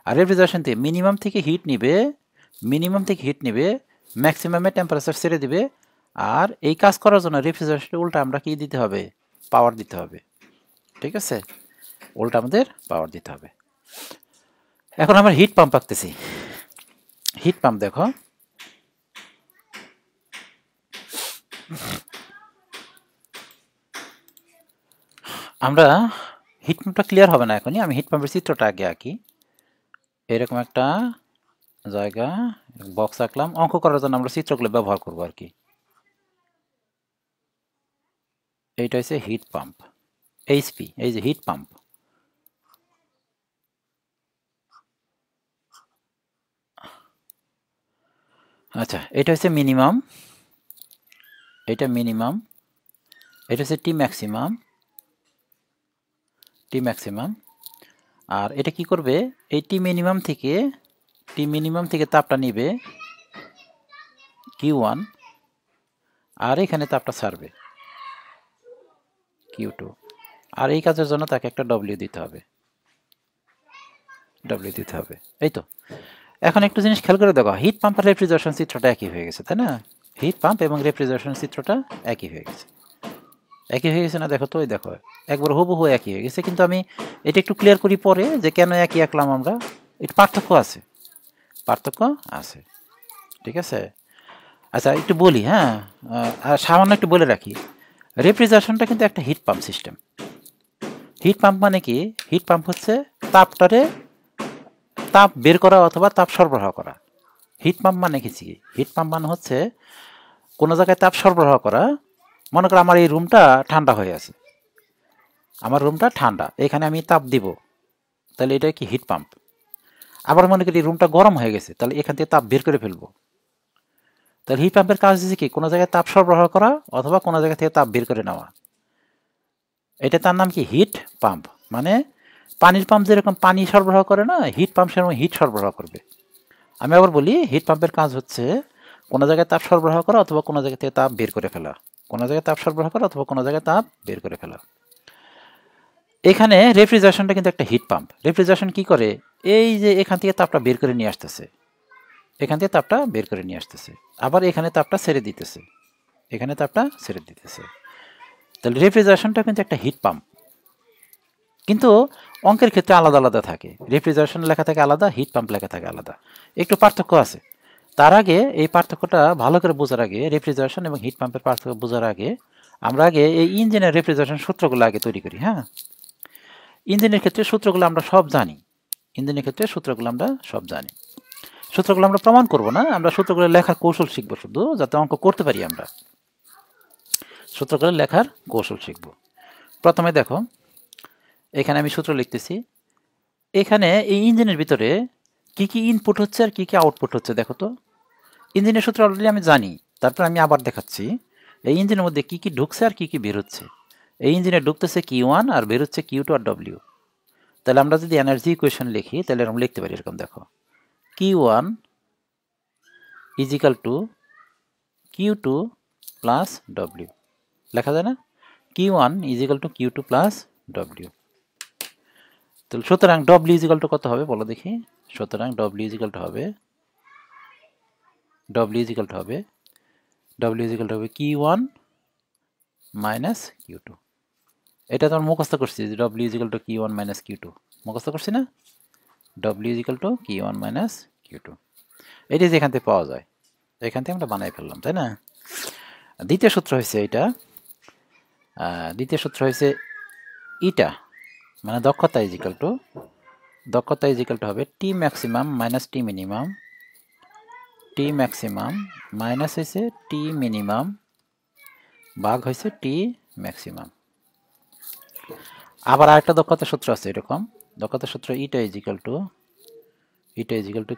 আর রেফ্রিজারেশন থেকে মিনিমাম থেকে হিট নিবে, ম্যাক্সিমামে টেম্পারেচার ছেড়ে দিবে। আর এই কাজ করার জন্য রেফ্রিজারেশনের উল্টা আমরা কি দিতে হবে? পাওয়ার দিতে হবে, ঠিক আছে। উল্টা আমাদের পাওয়ার দিতে হবে। এখন আমরা হিট পাম্প আঁকতেছি। হিট পাম্প দেখো, আমরা হিট পাম্পটা ক্লিয়ার হবে না এখনই, আমি হিট পাম্পের চিত্রটা আগে আঁকি। এরকম একটা জায়গা, বক্স আঁকলাম। অঙ্ক করার জন্য আমরা চিত্রগুলো ব্যবহার করবো আর কি। এইটা হচ্ছে হিট পাম্প, এইচপি, এই যে হিট পাম্প। আচ্ছা, এটা হচ্ছে মিনিমাম, এটা মিনিমাম, এটা হচ্ছে টি ম্যাক্সিমাম। আর এটা কি করবে? এই টি মিনিমাম থেকে তাপটা নিবে Q1, আর এখানে তাপটা ছাড়বে Q2। আর এই কাজের জন্য তাকে একটা W দিতে হবে, এই তো। এখন একটু জিনিস খেয়াল করে দেখো, হিট পাম্প আর রেফ্রিজারেশন চিত্রটা একই হয়ে গেছে, তাই না? হিট পাম্প এবং রেফ্রিজারেশন চিত্রটা একই হয়ে গেছে না? দেখো তো, ওই দেখো, একবার হুবহু একই হয়ে গেছে। কিন্তু আমি এটা একটু ক্লিয়ার করি পরে, যে কেন একই আঁকলাম আমরা। একটু পার্থক্য আছে, ঠিক আছে। আচ্ছা, একটু বলি, হ্যাঁ, আর সামান্য একটু বলে রাখি। রেফ্রিজারেশনটা কিন্তু একটা heat pump system. Heat pump মানে কি? হিট পাম্প হচ্ছে তাপ বের করা অথবা তাপ সরবরাহ করা। হিট পাম্প মানে কি? হিট পাম্প মানে হচ্ছে কোনো জায়গায় তাপ সরবরাহ করা, মনে করো আমার এই রুমটা ঠান্ডা হয়ে আছে, আমার রুমটা ঠান্ডা, এখানে আমি তাপ দিব, তাহলে এটা কি হিট পাম্প। আবার মনে করি রুমটা গরম হয়ে গেছে, তাহলে এখান থেকে তাপ বের করে ফেলবো। তাহলে হিট পাম্পের কাজ হচ্ছে কি, কোনো জায়গায় তাপ সরবরাহ করা অথবা কোনো জায়গা থেকে তাপ বের করে নেওয়া। এটা তার নাম কি হিট পাম্প। মানে পানির পাম্প যেরকম পানি সরবরাহ করে না, হিট পাম্প সেরকম হিট সরবরাহ করবে। আমি আবার বলি, হিট পাম্পের কাজ হচ্ছে কোনো জায়গায় তাপ সরবরাহ করা অথবা কোনো জায়গা থেকে তাপ বের করে ফেলা, কোনো জায়গায় তাপ সরবরাহ করা অথবা কোনো জায়গায় তাপ বের করে ফেলা। এখানে রেফ্রিজারেশনটা কিন্তু একটা হিট পাম্প। রেফ্রিজারেশন কি করে, এই যে এখান থেকে তাপটা বের করে নিয়ে আসতেছে, এখান থেকে তাপটা বের করে নিয়ে আসতেছে, আবার এখানে তাপটা ছেড়ে দিতেছে, এখানে তাপটা ছেড়ে দিতেছে। তাহলে রেফ্রিজারেশনটা কিন্তু একটা হিট পাম্প। কিন্তু অঙ্কের ক্ষেত্রে আলাদা আলাদা থাকে, রেফ্রিজারেশন লেখা থাকে আলাদা, হিট পাম্প লেখা থাকে আলাদা, একটু পার্থক্য আছে। তার আগে এই পার্থক্যটা ভালো করে বোঝার আগে, রেফ্রিজারেশন এবং হিট পাম্পের পার্থক্য বোঝার আগে আমরা আগে এই ইঞ্জিনের রেফ্রিজারেশন সূত্রগুলো আগে তৈরি করি। হ্যাঁ, ইঞ্জিনের ক্ষেত্রে সূত্রগুলো আমরা সব জানি, ইঞ্জিনের ক্ষেত্রে সূত্রগুলো আমরা সব জানি। সূত্রগুলো আমরা প্রমাণ করব না, আমরা সূত্রগুলো লেখার কৌশল শিখবো শুধু, যাতে অঙ্ক করতে পারি আমরা। সূত্রগুলো লেখার কৌশল শিখব। প্রথমে দেখো, এখানে আমি সূত্র লিখতেছি। এখানে এই ইঞ্জিনের ভিতরে কি কি ইনপুট হচ্ছে আর কি কি আউটপুট হচ্ছে দেখো তো। ইঞ্জিনের সূত্র অলরেডি আমি জানি, তারপর আমি আবার দেখাচ্ছি এই ইঞ্জিনের মধ্যে কি কি ঢুকছে আর কি কি বের হচ্ছে। এই ইঞ্জিনে ঢুকতেছে Q1 আর বের হচ্ছে Q2 আর W। তাহলে আমরা যদি এনার্জি ইকুয়েশন লিখি, তাহলে আমরা লিখতে পারি এরকম, দেখো Q1 is equal two Q2 plus W। লেখা যায় না, Q1 is equal two Q2 plus W। তাহলে সুতরাং W ইজ ইকাল টু কত হবে বলো দেখি। সুতরাং W ইজ ইকাল টু হবে Q1 মাইনাস Q2। এটা তো আমরা মুখস্থ করছি যে W is equal two Q1 minus Q2, মুখস্থ করছি না। W is equal two Q1 minus Q2, এটি যেখান থেকে পাওয়া যায়, এখান থেকে আমরা বানাই ফেললাম, তাই না। দ্বিতীয় সূত্র হয়েছে এটা, দ্বিতীয় সূত্র হয়েছে ইটা, মানে দক্ষতা ইজ ইকাল টু হবে T maximum minus T minimum, T maximum minus হয়েছে T মিনিমাম ভাগ হয়েছে T ম্যাক্সিমাম। আবার আরেকটা দক্ষতা সূত্র আছে এরকম, দক্ষতা সূত্র ইটা is equal two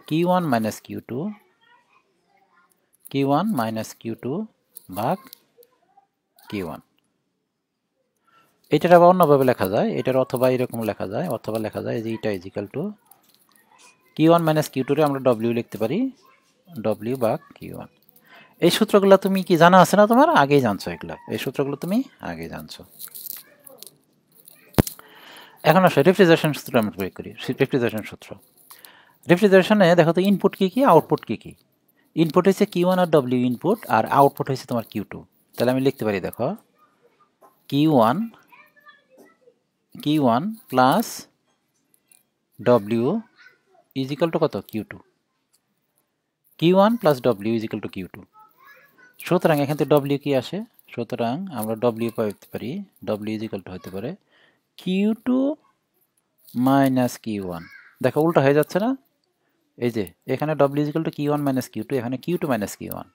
Q1 minus Q2 ভাগ Q1। এটার আবার অন্যভাবে লেখা যায়, এটার অথবা এরকম লেখা যায়, অথবা লেখা যায় যে ইটা is equal two Q1 minus Q2 রে আমরা W লিখতে পারি, W ভাগ Q1। এই সূত্রগুলো তুমি কি জানা আছে না তোমার, আগেই জানছো এগুলো, এই সূত্রগুলো তুমি আগেই জানছো। এখন আসলে রেফ্রিজারেশন সূত্র আমরা প্রয়োগ করি। রেফ্রিজারেশন সূত্র, রেফ্রিজারেশনে দেখো তো ইনপুট কি কি আউটপুট কি কি। ইনপুট হচ্ছে Q1 আর W ইনপুট, আর আউটপুট হচ্ছে তোমার Q2। তাহলে আমি লিখতে পারি দেখো Q1 plus W is equal to কত, Q2। Q1 plus W is equal two Q2। সুতরাং এখান থেকে W কি আসে, সুতরাং আমরা W পাইতে পারি, W ইজ ইকাল টু হতে পারে Q2 মাইনাস Q1। দেখো উল্টা হয়ে যাচ্ছে না, এই যে এখানে W is equal two Q1 minus Q2, এখানে Q2 মাইনাস Q1,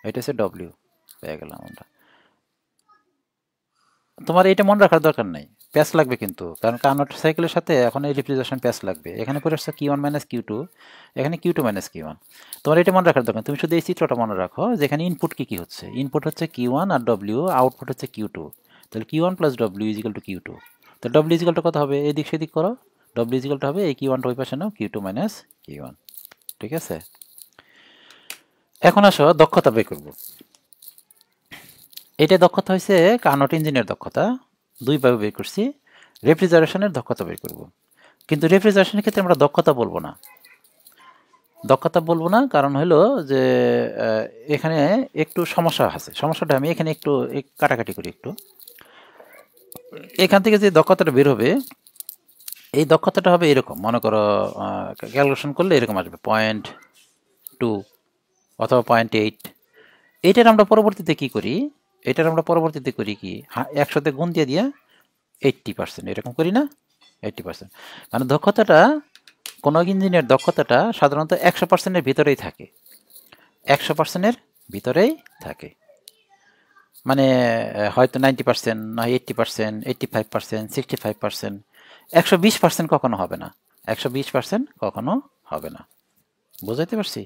এটা হচ্ছে W পেয়ে গেলাম আমরা। তোমার এটা মনে রাখার দরকার নাই, প্যাচ লাগবে কিন্তু, কারণ কার্নোট সাইকেলের সাথে এখন এই রিপ্রেজেন্টেশন প্যাচ লাগবে। এখানে পরে আসছে Q1 মাইনাস Q2, এখানে Q2 মাইনাস Q1। তোমার এটা মনে রাখার দরকার, তুমি শুধু এই চিত্রটা মনে রাখো, যেখানে ইনপুট কি কি হচ্ছে, ইনপুট হচ্ছে Q1 আর W, আউটপুট হচ্ছে Q2। তাহলে Q1 plus W is equal two Q2। তো W ইজ ইকাল টু কত হবে, এদিক সেদিক করো, W ইজ ইকাল টু হবে এই Q1টা ওই পাশে নাও, Q2 মাইনাস Q1। ঠিক আছে, এখন আসো দক্ষতা বের করবো। এটা দক্ষতা হয়েছে কার্নোট ইঞ্জিনের দক্ষতা, দুইভাবে বের করছি। রেফ্রিজারেশনের দক্ষতা বের করব, কিন্তু রেফ্রিজারেশনের ক্ষেত্রে আমরা দক্ষতা বলবো না, কারণ হলো যে এখানে একটু সমস্যা আছে। সমস্যাটা আমি এখানে একটু কাটাকাটি করি একটু। এখান থেকে যে দক্ষতাটা বের হবে, এই দক্ষতাটা হবে এরকম, মনে করো ক্যালকুলেশন করলে এরকম আসবে 0.2 অথবা 0.8। এটার আমরা পরবর্তীতে কি করি, কি 100তে গুণ দিয়ে 80%, এরকম করি না, 80%। মানে দক্ষতাটা, কোনো ইঞ্জিনের দক্ষতাটা সাধারণত 100%-এর ভিতরেই থাকে, 100%-এর ভিতরেই থাকে। মানে হয়তো 90% না 80%, 85%, 65%, 120% কখনো হবে না। 120% কখনো হবে না। বুঝাইতে পারছি?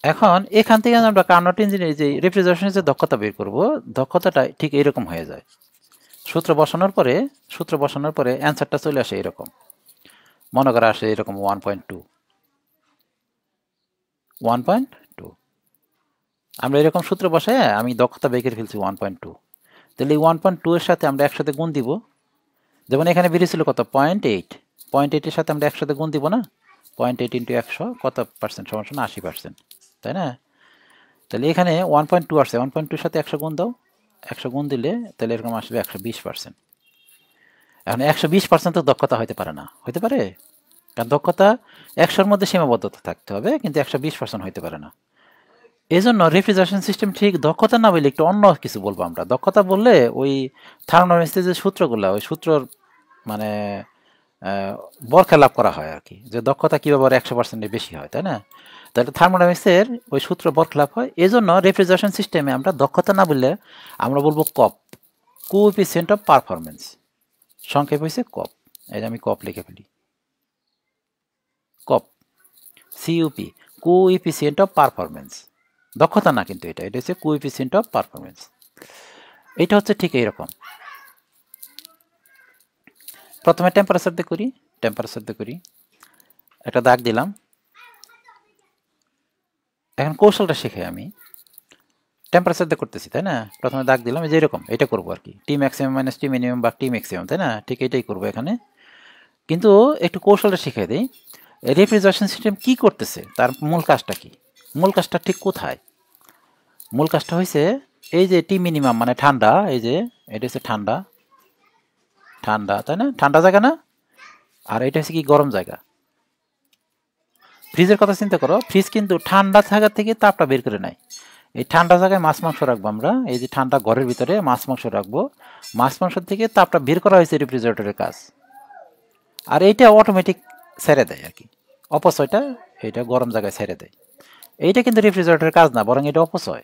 এখন এখান থেকে আমরা কার্নোট ইঞ্জিনের যে রেফ্রিজারেশনের যে দক্ষতা বের করব, দক্ষতাটা ঠিক এরকম হয়ে যায়। সূত্র বসানোর পরে অ্যান্সারটা চলে আসে এরকম। মনে করা আসে এরকম 1.2। আমরা এরকম সূত্র বসায় আমি দক্ষতা বের করে ফেলছি 1.2। তাহলে এই 1.2 এর সাথে আমরা একসাথে গুণ দিব। যেমন এখানে বেরিয়েছিল কত, 0.8। 0.8 এর সাথে আমরা একসাথে গুণ দিব না? 0.8 ইন্টু 100 কত পার্সেন্ট, সমান 80%, তাই না? তাহলে এখানে 1.2 আসছে, 1.2 এর সাথে 100 গুণ দাও। 100 গুণ দিলে তাহলে এরকম আসবে 120%। এখন 120% তো দক্ষতা হতে পারে না। হতে পারে? কারণ দক্ষতা 100-র মধ্যে সীমাবদ্ধতা থাকতে হবে, কিন্তু 120% হতে পারে না। এই জন্য রেফ্রিজারেশন সিস্টেম ঠিক দক্ষতা না বলে একটু অন্য কিছু বলবো আমরা। দক্ষতা বললে ওই থার্মোডাইনামিক্সের যে সূত্রগুলো, ওই সূত্রর মানে বরখেলাপ করা হয় আর কি, যে দক্ষতা কীভাবে 100%-এর বেশি হয়, তাই না? তাহলে থার্মোডাইনামিক্সের ওই সূত্র বরখেলাপ হয়। এই জন্য রেফ্রিজারেশন সিস্টেমে আমরা দক্ষতা না বললে আমরা বলবো কপ, কোএফিসিয়েন্ট অফ পারফরমেন্স। সংক্ষেপ হয়েছে কপ। এই যে আমি কপ লিখে ফেলি, কপ, সিইউপি, কোএফিসিয়েন্ট অফ পারফরমেন্স। দক্ষতা না, কিন্তু এটা হচ্ছে কোএফিসিয়েন্ট অফ পারফরমেন্স। এটা হচ্ছে ঠিক এইরকম। প্রথমে টেম্পারেচার দিয়ে করি, একটা দাগ দিলাম। এখন কৌশলটা শিখে আমি টেম্পারেচার দিয়ে করতেছি, তাই না? প্রথমে দাগ দিলাম, যে এরকম এটা করবো আর কি, টি ম্যাক্সিমাম মাইনাস টি মিনিমাম বা টি ম্যাক্সিমাম, তাই না? ঠিক এটাই করবো এখানে। কিন্তু একটু কৌশলটা শিখিয়ে দিই। রেফ্রিজারেশন সিস্টেম কি করতেছে, তার মূল কাজটা কি, মূল কাজটা ঠিক কোথায়? মূল কাজটা হয়েছে এই যে টি মিনিমাম মানে ঠান্ডা, এই যে এটা হচ্ছে ঠান্ডা, তাই না? ঠান্ডা জায়গা না? আর এটা হচ্ছে কি, গরম জায়গা। ফ্রিজের কথা চিন্তা করো, ফ্রিজ কিন্তু ঠান্ডা জায়গা থেকে তাপটা বের করে নেয়। এই ঠান্ডা জায়গায় মাছ মাংস রাখবো আমরা, এই যে ঠান্ডা ঘরের ভিতরে মাছ মাংস রাখবো, মাছ মাংস থেকে তাপটা বের করা হয়েছে রেফ্রিজারেটরের কাজ। আর এইটা অটোমেটিক ছেড়ে দেয় আর কি, অপচয়টা এটা গরম জায়গায় ছেড়ে দেয়। এইটা কিন্তু রেফ্রিজারেটরের কাজ না, বরং এটা অপচয়।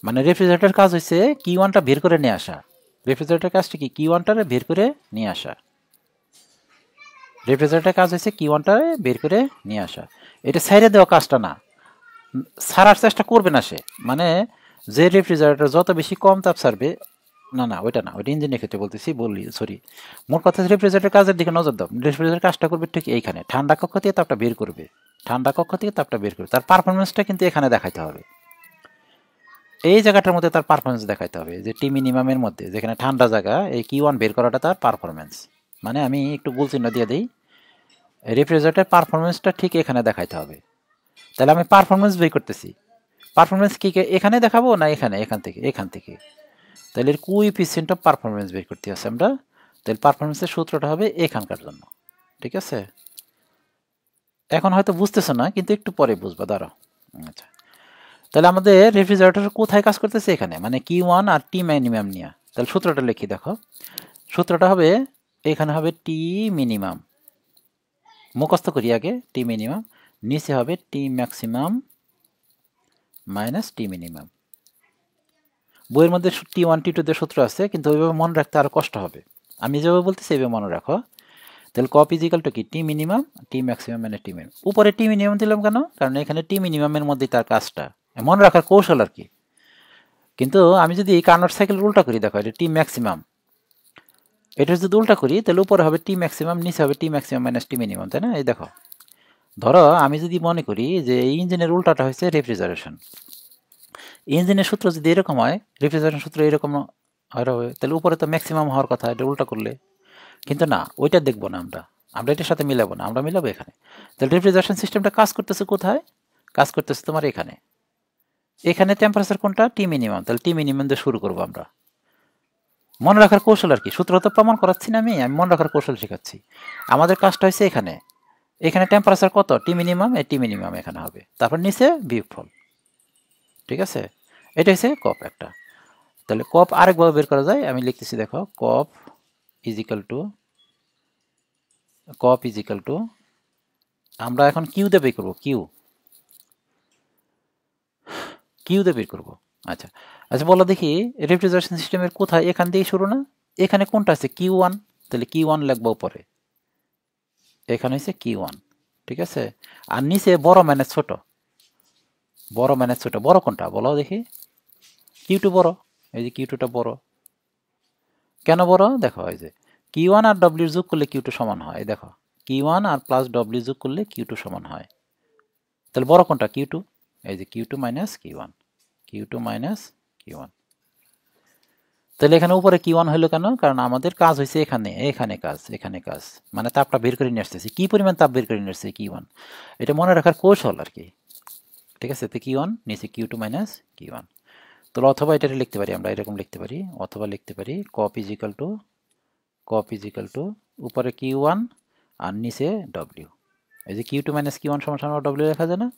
মানে রেফ্রিজারেটরের কাজ হচ্ছে কি ওয়ানটা বের করে নিয়ে আসা। রেফ্রিজারেটরের কাজটা কি ওয়ানটারে বের করে নিয়ে আসা। রেফ্রিজারেটরের কাজ হচ্ছে কি ওয়ানটারে বের করে নিয়ে আসা। এটা ছেড়ে দেওয়া কাজটা না, ছাড়ার চেষ্টা করবে না সে। মানে যে রেফ্রিজারেটর যত বেশি কম তাপ ছাড়বে, না ওইটা না, ওইটা ইঞ্জিনের ক্ষেত্রে বলতেছি, সরি। মোট কথা রেফ্রিজারেটর কাজের দিকে নজর দাও। রেফ্রিজারেটর কাজটা করবে ঠিক এইখানে, ঠান্ডা কক্ষ থেকে তাপটা বের করবে, তার পারফরমেন্সটা কিন্তু এখানে দেখাইতে হবে। এই জায়গাটার মধ্যে তার পারফরমেন্স দেখাইতে হবে, যে টি মিনিমামের মধ্যে যেখানে ঠান্ডা জায়গা, এই কি ওয়ান বের করাটা তার পারফরমেন্স। মানে আমি একটু গোল চিহ্ন দিয়ে দিই, রেফ্রিজারেটর পারফরমেন্সটা ঠিক এখানে দেখাইতে হবে। তাহলে আমি পারফরমেন্স বের করতেছি, পারফরমেন্স কি এখানে দেখাবো না এখান থেকে। তাহলে এর কোএফিসিয়েন্ট অফ পারফরমেন্স বের করতে আছে আমরা। তাহলে পারফরমেন্সের সূত্রটা হবে এখানকার জন্য, ঠিক আছে? এখন হয়তো বুঝতেছো না, কিন্তু একটু পরে বুঝবা, দাঁড়াও। আচ্ছা, তাহলে আমাদের রেফ্রিজারেটর কোথায় কাজ করতেছে? এখানে, মানে কি ওয়ান আর টি মিনিমাম নিয়ে। তাহলে সূত্রটা লিখি, দেখো সূত্রটা হবে, এখানে হবে টি মিনিমাম, মুখস্থ করি আগে, টি মিনিমাম, নিচে হবে টি ম্যাক্সিমাম মাইনাস টি মিনিমাম। বইয়ের মধ্যে টি ওয়ান টি টুতে সূত্র আছে, কিন্তু ওইভাবে মনে রাখতে আরও কষ্ট হবে। আমি যেভাবে বলতেছি এইভাবে মনে রাখো। তাহলে কপ ইজিক্যাল টু কি, টি মিনিমাম টি ম্যাক্সিমাম মানে টি মিনিমাম। উপরে টি মিনিমাম দিলাম কেন? কারণ এখানে টি মিনিমামের মধ্যেই তার কাজটা, মনে রাখার কৌশল আর কি। কিন্তু আমি যদি কার্নোট সাইকেল উল্টা করি, দেখো এটা টি ম্যাক্সিমাম, এটা যদি উল্টা করি তাহলে উপরে হবে টি ম্যাক্সিমাম, নিচে হবে টি ম্যাক্সিমাম মাইনাস টি মিনিমাম, তাই না? এই দেখো, ধরো আমি যদি মনে করি যে এই ইঞ্জিনের উল্টাটা হচ্ছে রেফ্রিজারেশন, ইঞ্জিনের সূত্র যদি এরকম হয়, রেফ্রিজারেশন সূত্র এরকম হবে, তাহলে উপরে তো ম্যাক্সিমাম হওয়ার কথা, এটা উল্টা করলে। কিন্তু না, ওইটা দেখবো না আমরা এটার সাথে মিলাবো না, আমরা মিলাবো এখানে। তাহলে রেফ্রিজারেশন সিস্টেমটা কাজ করতেছে কোথায়? কাজ করতেছে তোমার এখানে টেম্পারেচার কোনটা? টি মিনিমাম। তাহলে টি মিনিমাম দিয়ে শুরু করবো আমরা। মনে রাখার কৌশল আর কি, সূত্র তো প্রমাণ করাচ্ছি না আমি মনে রাখার কৌশল শেখাচ্ছি। আমাদের কাজটা হচ্ছে এখানে টেম্পারেচার কত, টি মিনিমাম, এই টি মিনিমাম এখানে হবে, তারপর নিচে বিয়োগফল, ঠিক আছে? এটা হচ্ছে কপ একটা। তাহলে কপ আরেকভাবে বের করা যায়, আমি লিখতেছি, দেখো কপ ইজিক্যাল টু আমরা এখন কিউ দিয়ে বের করবো, কিউ দিয়ে বের করবো। আচ্ছা আচ্ছা, বলো দেখি রেফ্রিজারেশন সিস্টেমের কোথায়, এখান দিয়ে শুরু না? এখানে কোনটা আছে? কিউ ওয়ান, তাহলে কিউ ওয়ান লিখবো পরে, এখানে হচ্ছে কিউ ওয়ান। ঠিক আছে, আর নিচে বড় মাইনাস ছোট, বড় মাইনাস ছোট, বড় কোনটা বলো দেখি? কিউ টু বড়, এই যে কিউ টুটা বড়। কেন বড়? দেখো এই যে কিউ ওয়ান আর ডব্লিউ যোগ করলে কিউ টু সমান হয়, দেখো কিউ ওয়ান আর প্লাস ডব্লিউ যোগ করলে কিউ টু সমান হয়। তাহলে বড় কোনটা? কিউ টু, এই যে Q two minus Q one, Q two minus Q one. তাহলে এখানে উপরে কিউ ওয়ান হলো কেন? কারণ আমাদের কাজ হয়েছে এখানে, এখানে কাজ, এখানে কাজ, মানে তাপটা বের করে নিয়ে আসতেছি। কি পরিমাণ তাপ বের করে নিয়ে আসছে? Q one. এটা মনে রাখার কৌশল আর কি। ঠিক আছে, তো কিউ ওয়ান নিচে Q two minus Q one. তাহলে অথবা এটা লিখতে পারি আমরা, এরকম লিখতে পারি, অথবা লিখতে পারি কপ ইজ ইকাল টু উপরে কিউ ওয়ান আর নিচে ডব্লিউ। এই যে Q two minus Q one সমান সমান ডব্লিউ লেখা যায় না?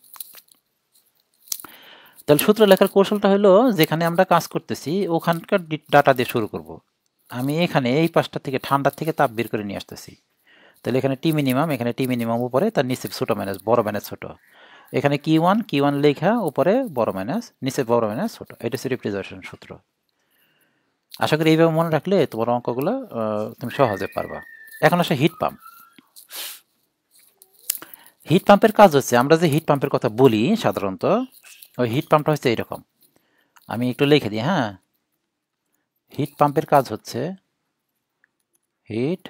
তাহলে সূত্র লেখার কৌশলটা হলো, যেখানে আমরা কাজ করতেছি ওখানকার ডাটা দিয়ে শুরু করব। আমি এখানে এই পাশটা থেকে ঠান্ডার থেকে তাপ বের করে নিয়ে আসতেছি। তাহলে এখানে টি মিনিমাম, এখানে টি মিনিমাম উপরে, তার নিচে ছোটো মাইনাস বড় মাইনাস ছোটো। এখানে কিউ ওয়ান লেখা, উপরে বড় মাইনাস, নিচে বড় মাইনাস ছোটো। এটা হচ্ছে রেফ্রিজারেশন সূত্র। আশা করি এইভাবে মনে রাখলে তোমার অঙ্কগুলো তুমি সহজে পারবা। এখন আসে হিট পাম্প। হিট পাম্পের কাজ হচ্ছে, আমরা যে হিট পাম্পের কথা বলি সাধারণত, ওই হিট পাম্পটা হচ্ছে এইরকম। আমি একটু লিখে দিই, হ্যাঁ। হিট পাম্পের কাজ হচ্ছে, হিট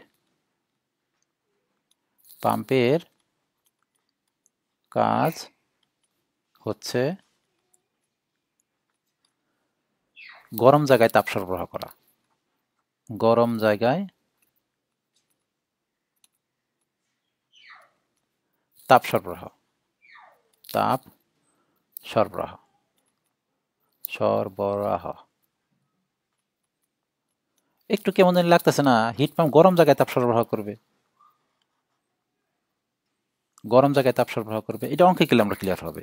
পাম্পের কাজ হচ্ছে গরম জায়গায় তাপ সরবরাহ করা। গরম জায়গায় তাপ সরবরাহ, তাপ সরবরাহ, সরবরাহ। একটু কেমন জানি লাগতেছে না? হিট পাম্প গরম জায়গায় তাপ সরবরাহ করবে, গরম জায়গায় তাপ সরবরাহ করবে। এটা অঙ্কে গেলে আমরা ক্লিয়ার হবে।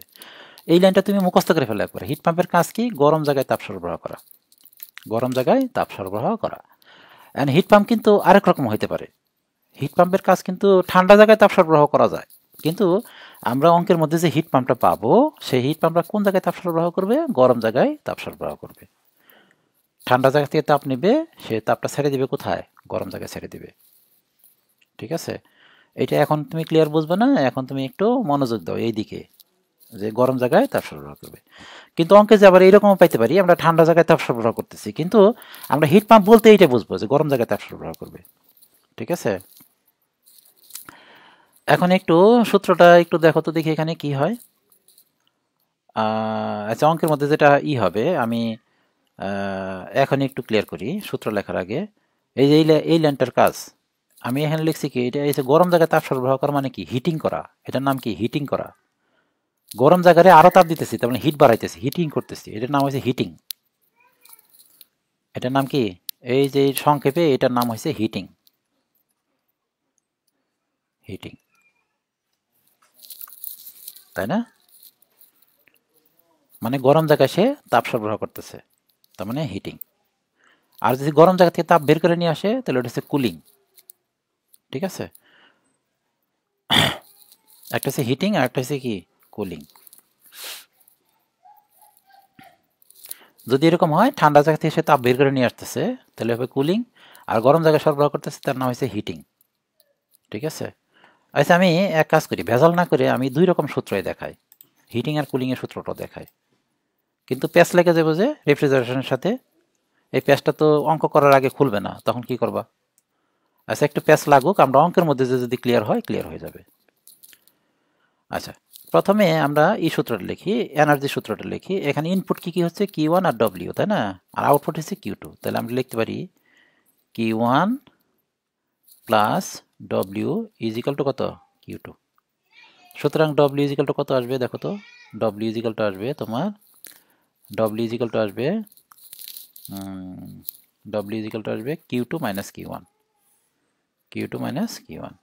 এই লাইনটা তুমি মুখস্থ করে ফেলে একবার। হিট পাম্পের কাজ কি? গরম জায়গায় তাপ সরবরাহ করা, গরম জায়গায় তাপ সরবরাহ করা। এন্ড হিট পাম্প কিন্তু আরেক রকম হইতে পারে। হিট পাম্পের কাজ কিন্তু ঠান্ডা জায়গায় তাপ সরবরাহ করা যায়, কিন্তু আমরা অঙ্কের মধ্যে যে হিট পাম্পটা পাবো, সেই হিট পাম্পটা কোন জায়গায় তাপ সরবরাহ করবে? গরম জায়গায় তাপ সরবরাহ করবে। ঠান্ডা জায়গা থেকে তাপ নেবে, সে তাপটা ছেড়ে দিবে কোথায়? গরম জায়গায় ছেড়ে দিবে। ঠিক আছে, এটা এখন তুমি ক্লিয়ার বুঝবে না? এখন তুমি একটু মনোযোগ দাও এই দিকে, যে গরম জায়গায় তাপ সরবরাহ করবে। কিন্তু অঙ্কে যে আবার এইরকমও পাইতে পারি, আমরা ঠান্ডা জায়গায় তাপ সরবরাহ করতেছি, কিন্তু আমরা হিট পাম্প বলতে এইটা বুঝবো যে গরম জায়গায় তাপ সরবরাহ করবে। ঠিক আছে, এখন একটু সূত্রটা একটু দেখো তো দেখি এখানে কি হয়। আচ্ছা, অঙ্কের মধ্যে যেটা হবে, আমি এখন একটু ক্লিয়ার করি সূত্র লেখার আগে। এই যে এই লাইনটার কাজ আমি এখানে লিখছি কি, এটা এই যে গরম জায়গায় তাপ সরবরাহ করা মানে কি? হিটিং করা। এটার নাম কি? হিটিং করা। গরম জায়গায় আরো তাপ দিতেছি, তার মানে হিট বাড়াইতেছি, হিটিং করতেছি, এটার নাম হচ্ছে হিটিং। এটার নাম কি? এই যে সংক্ষেপে এটার নাম হচ্ছে হিটিং। হিটিং, তাই না? মানে গরম জায়গায় সে তাপ সরবরাহ করতেছে, তার মানে হিটিং। আর যদি গরম জায়গা থেকে তাপ বের করে নিয়ে আসে, তাহলে ওটা হচ্ছে কুলিং। ঠিক আছে, একটা হচ্ছে হিটিং আর একটা হচ্ছে কি? কুলিং। যদি এরকম হয় ঠান্ডা জায়গা থেকে সে তাপ বের করে নিয়ে আসতেছে, তাহলে হবে কুলিং, আর গরম জায়গায় সরবরাহ করতেছে, তার নাম হচ্ছে হিটিং। ঠিক আছে, আচ্ছা আমি এক কাজ করি, ভেজাল না করে আমি দুই রকম সূত্রই দেখাই, হিটিং আর কুলিং এর সূত্রটা দেখাই। কিন্তু প্যাচ লেগে যাবে যে রেফ্রিজারেশনের সাথে, এই প্যাচটা তো অঙ্ক করার আগে খুলবে না, তখন কি করবা? আচ্ছা একটু প্যাচ লাগুক, আমরা অঙ্কের মধ্যে যদি ক্লিয়ার হয়, ক্লিয়ার হয়ে যাবে। আচ্ছা, প্রথমে আমরা এই সূত্রটা লিখি, এনার্জি সূত্রটা লিখি। এখানে ইনপুট কি কি হচ্ছে? কিউ ওয়ান আর ডব্লিউ, তাই না? আর আউটপুট হচ্ছে কিউ টু। তাহলে আমরা লিখতে পারি Q one plus W is equal to কত? Q two. সুতরাং ডব্লিউ ইজ ইকাল টু কত আসবে দেখো তো? ডব্লিউ ইজ ইকাল টু আসবে তোমার, ডব্লিউ ইজ ইকাল টু আসবে, ডব্লিউ ইজ ইকাল টু আসবে Q two minus Q one, Q two minus Q one,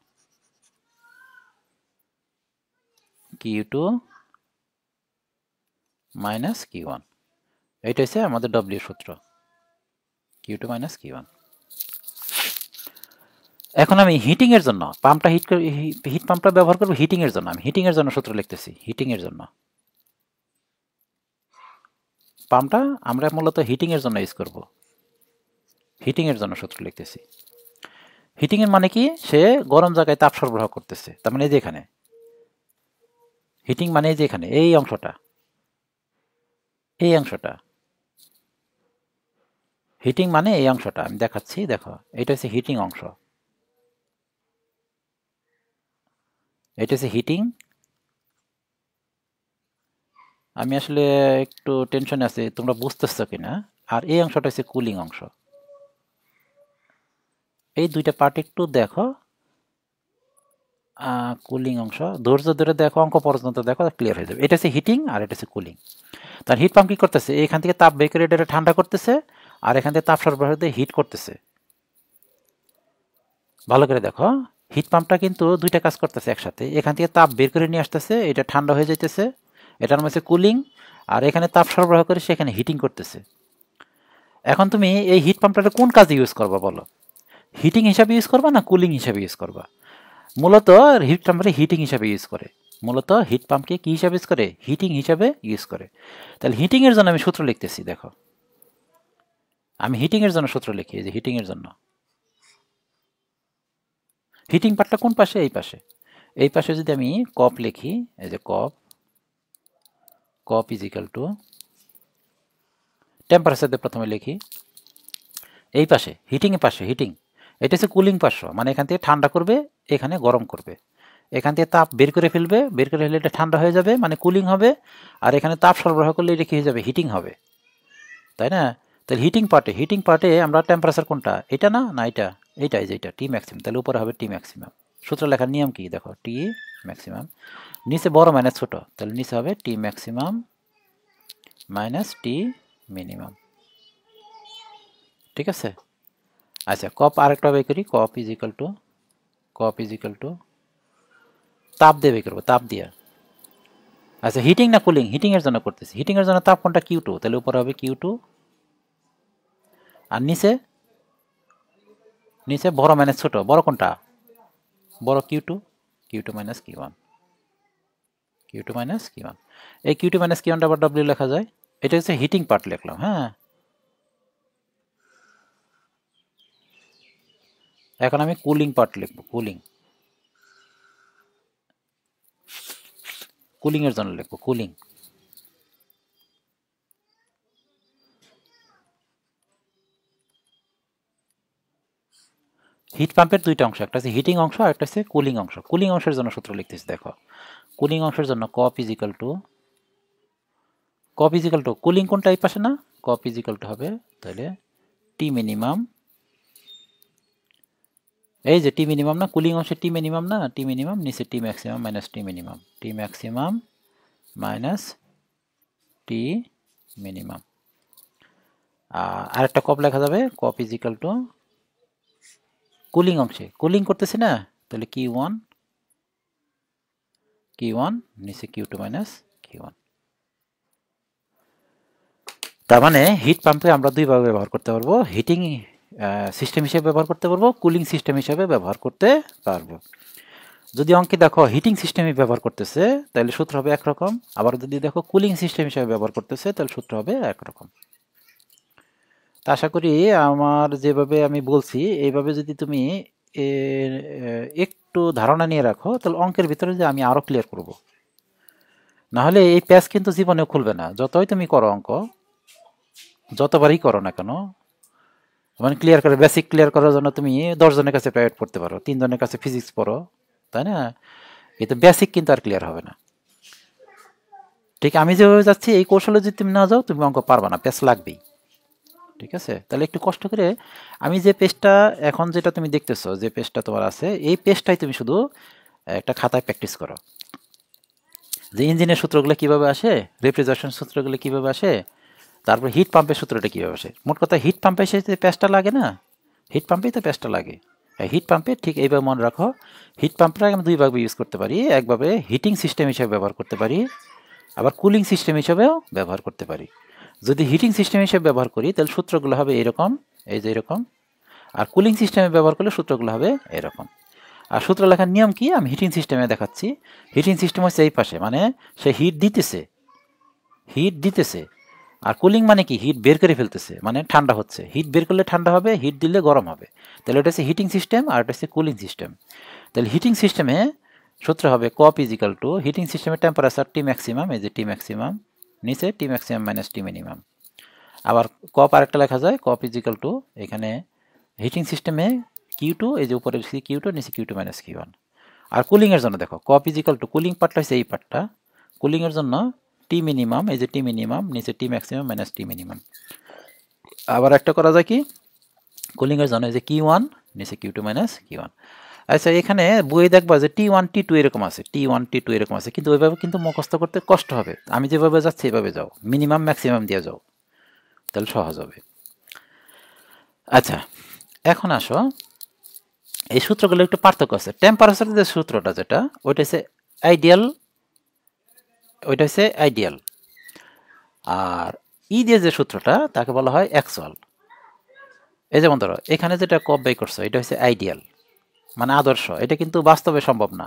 Q two minus Q one. এইটা হচ্ছে আমাদের ডব্লিউ সূত্র, Q two minus Q one. এখন আমি হিটিং এর জন্য পাম্পটা হিট পাম্পটা ব্যবহার করবো হিটিং এর জন্য। আমি হিটিং এর জন্য সূত্র লিখতেছি, হিটিং এর জন্য। পাম্পটা আমরা মূলত হিটিংয়ের জন্য ইউজ করব, হিটিংয়ের জন্য সূত্র লিখতেছি। হিটিংয়ের মানে কি, সে গরম জায়গায় তাপ সরবরাহ করতেছে, তার মানে এই যে এখানে হিটিং মানে এই যে এখানে এই অংশটা, এই অংশটা হিটিং মানে এই অংশটা আমি দেখাচ্ছি, দেখো এটা হচ্ছে হিটিং অংশ, এটা হচ্ছে হিটিং। আমি আসলে একটু টেনশনে আছি তোমরা বুঝতেছ কিনা। আর এই অংশটা হচ্ছে কুলিং অংশ। এই দুইটা পার্ট একটু দেখো, কুলিং অংশ ধৈর্য ধরে দেখো, অঙ্ক পর্যন্ত দেখো, ক্লিয়ার হয়ে যাবে। এটা হচ্ছে হিটিং আর এটা হচ্ছে কুলিং। তার হিট পাম্প কি করতেছে, এখান থেকে তাপ বের করে এটা ঠান্ডা করতেছে, আর এখান থেকে তাপ সরবরাহ দিয়ে হিট করতেছে। ভালো করে দেখো, হিট পাম্পটা কিন্তু দুইটা কাজ করতেছে একসাথে। এখান থেকে তাপ বের করে নিয়ে আসতেছে, এটা ঠান্ডা হয়ে যাইতেছে, এটার মধ্যে কুলিং, আর এখানে তাপ সরবরাহ করে সেখানে হিটিং করতেছে। এখন তুমি এই হিট পাম্পটা কোন কাজে ইউজ করবা বলো, হিটিং হিসাবে ইউজ করবা না কুলিং হিসাবে ইউজ করবা? মূলত হিট পাম্পে হিটিং হিসাবে ইউজ করে, মূলত হিট পাম্পকে কি হিসাবে ইউজ করে, হিটিং হিসাবে ইউজ করে। তাহলে হিটিংয়ের জন্য আমি সূত্র লিখতেছি, দেখো আমি হিটিংয়ের জন্য সূত্র লিখি, যে হিটিংয়ের জন্য হিটিং পার্টটা কোন পাশে, এই পাশে। এই পাশে যদি আমি কপ লিখি, এই যে কপ, কপ ইজ ইকাল টু টেম্পারেচার দিয়ে প্রথমে লিখি, এই পাশে হিটিংয়ের পাশে, হিটিং এটা হচ্ছে কুলিং পার্শ্ব, মানে এখান থেকে ঠান্ডা করবে, এখানে গরম করবে, এখান থেকে তাপ বের করে ফেলবে, বের করে ফেলে এটা ঠান্ডা হয়ে যাবে, মানে কুলিং হবে, আর এখানে তাপ সরবরাহ করলে এটা কি হয়ে যাবে, হিটিং হবে, তাই না? তাহলে হিটিং পার্টে আমরা টেম্পারেচার কোনটা, এটা না, না এটা, এইটাই যে এটা টি ম্যাক্সিমাম, তাহলে উপরে হবে টি ম্যাক্সিমাম। সূত্র লেখার নিয়ম কি দেখো, টি ম্যাক্সিমাম, নিচে বড় মাইনাস ছোট, তাহলে নিচে হবে টি ম্যাক্সিমাম মাইনাস টি মিনিমাম, ঠিক আছে? আচ্ছা, কপ আরেকটা বের করি, কপ ইজ ইকাল টু তাপ দিয়ে বের করবো, তাপ দিয়ে। আচ্ছা, হিটিং না কুলিং, হিটিংয়ের জন্য করতেছি, হিটিংয়ের জন্য তাপ কোনটা, কিউ টু, তাহলে উপরে হবে কিউ টু, আর নিচে নিচে বড় মাইনাস ছোট, বড় কোনটা, বড় Q two minus Q one, এই কিউ টু মাইনাস কিউ ওয়ানটা আবার ডব্লিউ লেখা যায়। এটা হচ্ছে হিটিং পার্ট লিখলাম। হ্যাঁ, এখন আমি কুলিং পার্ট লিখবো, কুলিং এর জন্য লিখবো কুলিং। হিট পাম্পের দুইটা অংশ, একটা হচ্ছে হিটিং অংশ আর একটা হচ্ছে কুলিং অংশ। কুলিং অংশের জন্য সূত্র লিখতেছি, দেখো কুলিং অংশের জন্য কপ ইজ ইকাল টু কুলিং কোনটা, এই পাশে না, কপ ইজ ইকাল টু হবে তাহলে টি মিনিমাম, এই যে টি মিনিমাম না, কুলিং অংশে টি মিনিমাম না, টি মিনিমাম নিচে T maximum minus T minimum, T maximum minus T minimum. আরেকটা কপ লেখা যাবে, COP is equal to cooling অংশে কুলিং করতেছি না, তাহলে কিউ ওয়ান নিচে Q two minus Q one. তার মানে হিট পাম্পে আমরা দুইভাবে ব্যবহার করতে পারবো, হিটিং সিস্টেম হিসেবে ব্যবহার করতে পারবো, কুলিং সিস্টেম হিসেবে ব্যবহার করতে পারবো। যদি অঙ্কে দেখো হিটিং সিস্টেমে ব্যবহার করতেছে তাহলে সূত্র হবে একরকম, আবার যদি দেখো কুলিং সিস্টেম হিসেবে ব্যবহার করতেছে তাহলে সূত্র হবে একরকম। তা আশা করি আমার যেভাবে আমি বলছি এইভাবে যদি তুমি একটু ধারণা নিয়ে রাখো তাহলে অঙ্কের ভিতরে যে আমি আরো ক্লিয়ার করব, নাহলে এই প্যাচ কিন্তু জীবনেও খুলবে না। যতই তুমি করো অঙ্ক, যতবারই করো না কেন, মানে ক্লিয়ার করে বেসিক ক্লিয়ার করার জন্য তুমি 10 জনের কাছে প্রাইভেট পড়তে পারো, 3 জনের কাছে ফিজিক্স পড়ো, তাই না? কিন্তু বেসিক কিন্তু আর ক্লিয়ার হবে না। ঠিক আমি যেভাবে যাচ্ছি এই কৌশলে যদি তুমি না যাও তুমি অঙ্ক পারবা না, প্যাচ লাগবেই। ঠিক আছে, তাহলে একটু কষ্ট করে আমি যে পেজটা এখন যেটা তুমি দেখতেছো, যে পেজটা তোমার আছে, এই পেজটাই তুমি শুধু একটা খাতায় প্র্যাকটিস করো, যে ইঞ্জিনের সূত্রগুলো কিভাবে আসে, রেফ্রিজারেশন সূত্রগুলো কিভাবে আসে, তারপর হিট পাম্পের সূত্রটা কীভাবে আসে। মোট কথা হিট পাম্পে এসে যে প্যাচটা লাগে না, হিট পাম্পেই তো প্যাচটা লাগে। হিট পাম্পে ঠিক এইভাবে মনে রাখো, হিট পাম্পটা আমি দুইভাবে ইউজ করতে পারি, একভাবে হিটিং সিস্টেম হিসেবে ব্যবহার করতে পারি, আবার কুলিং সিস্টেম হিসেবেও ব্যবহার করতে পারি। যদি হিটিং সিস্টেম হিসেবে ব্যবহার করি তাহলে সূত্রগুলো হবে এরকম, এই যে এরকম, আর কুলিং সিস্টেমে ব্যবহার করলে সূত্রগুলো হবে এরকম। আর সূত্র লেখার নিয়ম কি আমি হিটিং সিস্টেমে দেখাচ্ছি। হিটিং সিস্টেম হচ্ছে এই পাশে, মানে সে হিট দিতেছে, আর কুলিং মানে কি, হিট বের করে ফেলতেছে, মানে ঠান্ডা হচ্ছে। হিট বের করলে ঠান্ডা হবে, হিট দিলে গরম হবে। তাহলে এটা হচ্ছে হিটিং সিস্টেম আর এটা হচ্ছে কুলিং সিস্টেম। তাহলে হিটিং সিস্টেমে সূত্র হবে COP is equal to heating সিস্টেমের টেম্পারেচার টি ম্যাক্সিমাম, এই যে টি ম্যাক্সিমাম, নিচে T maximum minus T minimum. আবার কপ আরেকটা লেখা যায়, কপ ইজ ইকাল টু এখানে হিটিং সিস্টেমে কিউ টু, এই যে উপরে কিউ টু, নিচে Q two minus Q one. আর কুলিংয়ের জন্য দেখো COP is equal to cooling পার্টটা হচ্ছে এই পার্টটা, কুলিংয়ের জন্য টি মিনিমাম, এই যে টি মিনিমাম, নিচে T maximum minus T minimum. আবার একটা করা যায় কি, কুলিংয়ের জন্য এই যে কিউ ওয়ান, নিচে Q two minus Q one. আচ্ছা এখানে বইয়ে দেখবা যে টি ওয়ান টি টু এরকম আছে, টি ওয়ান টি টু এরকম আছে, কিন্তু ওইভাবে কিন্তু মুখস্থ করতে কষ্ট হবে। আমি যেভাবে যাচ্ছি এভাবে যাও, মিনিমাম ম্যাক্সিমাম দিয়ে যাও, তাহলে সহজ হবে। আচ্ছা এখন আসো, এই সূত্রগুলো একটু পার্থক্য আছে। টেম্পারেচারের যে সূত্রটা যেটা, ওইটা হচ্ছে আইডিয়াল, ওইটা হচ্ছে আইডিয়াল। আর ই দিয়ে যে সূত্রটা তাকে বলা হয় অ্যাকচুয়াল। এই যেমন ধরো এখানে যেটা কপ বাই করছো এটা হচ্ছে আইডিয়াল, মানে আদর্শ, এটা কিন্তু বাস্তবে সম্ভব না।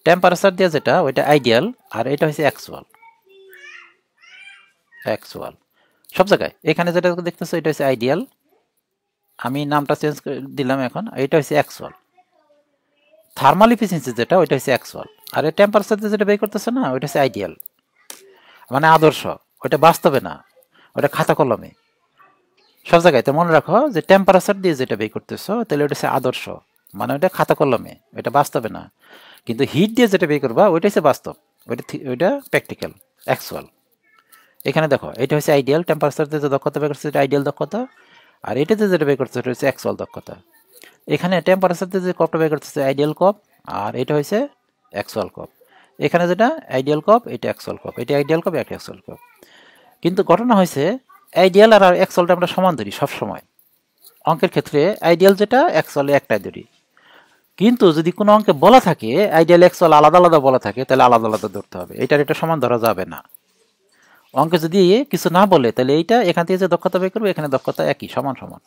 টেম্পারেচার দিয়ে যেটা ওইটা আইডিয়াল, আর এটা হচ্ছে অ্যাকচুয়াল। অ্যাকচুয়াল সব জায়গায়, এখানে যেটা দেখতেছো এটা হচ্ছে আইডিয়াল, আমি নামটা চেঞ্জ করে দিলাম এখন, এটা হচ্ছে অ্যাকচুয়াল। থার্মাল ইফিসিয়েন্সি যেটা ওইটা হচ্ছে অ্যাকচুয়াল, আর এই টেম্পারেচার দিয়ে যেটা বের করতেছে না ওইটা হচ্ছে আইডিয়াল, মানে আদর্শ। ওইটা বাস্তবে না, ওইটা খাতা কলমে। সব জায়গায় তো মনে রাখো যে টেম্পারেচার দিয়ে যেটা বের করতেছো তাহলে ওইটা হচ্ছে আদর্শ, মানে ওইটা খাতা কলমে, ওইটা বাস্তবে না। কিন্তু হিট দিয়ে যেটা বের করবা ওইটা হচ্ছে বাস্তব, ওইটা প্র্যাকটিক্যাল, অ্যাকচুয়াল। এখানে দেখো এটা হচ্ছে আইডিয়াল, টেম্পারেচার দিয়ে যে দক্ষতা বের করছে এটা আইডিয়াল দক্ষতা, আর এটাতে যেটা বের করছে এটা হচ্ছে অ্যাকচুয়াল দক্ষতা। এখানে টেম্পারেচার দিয়ে যে কপটা বের করতেছে আইডিয়াল কপ, আর এটা হচ্ছে অ্যাকচুয়াল কপ। এখানে যেটা আইডিয়াল কপ এটা অ্যাকচুয়াল কপ, এটা আইডিয়াল কপ এটা অ্যাকচুয়াল কপ। কিন্তু ঘটনা হয়েছে আইডিয়াল আর অ্যাকচুয়ালটা আমরা সমান ধরি সবসময়। অঙ্কের ক্ষেত্রে আইডিয়াল যেটা অ্যাকচুয়াল একটাই ধরি, কিন্তু যদি কোনো অঙ্কে বলা থাকে আইডিয়াল অ্যাকচুয়াল আলাদা আলাদা বলা থাকে তাহলে আলাদা আলাদা ধরতে হবে, এটার এটা সমান ধরা যাবে না। অঙ্কে যদি কিছু না বলে তাহলে এইটা এখান থেকে যে দক্ষতা বের করবে এখানে দক্ষতা একই, সমান সমান।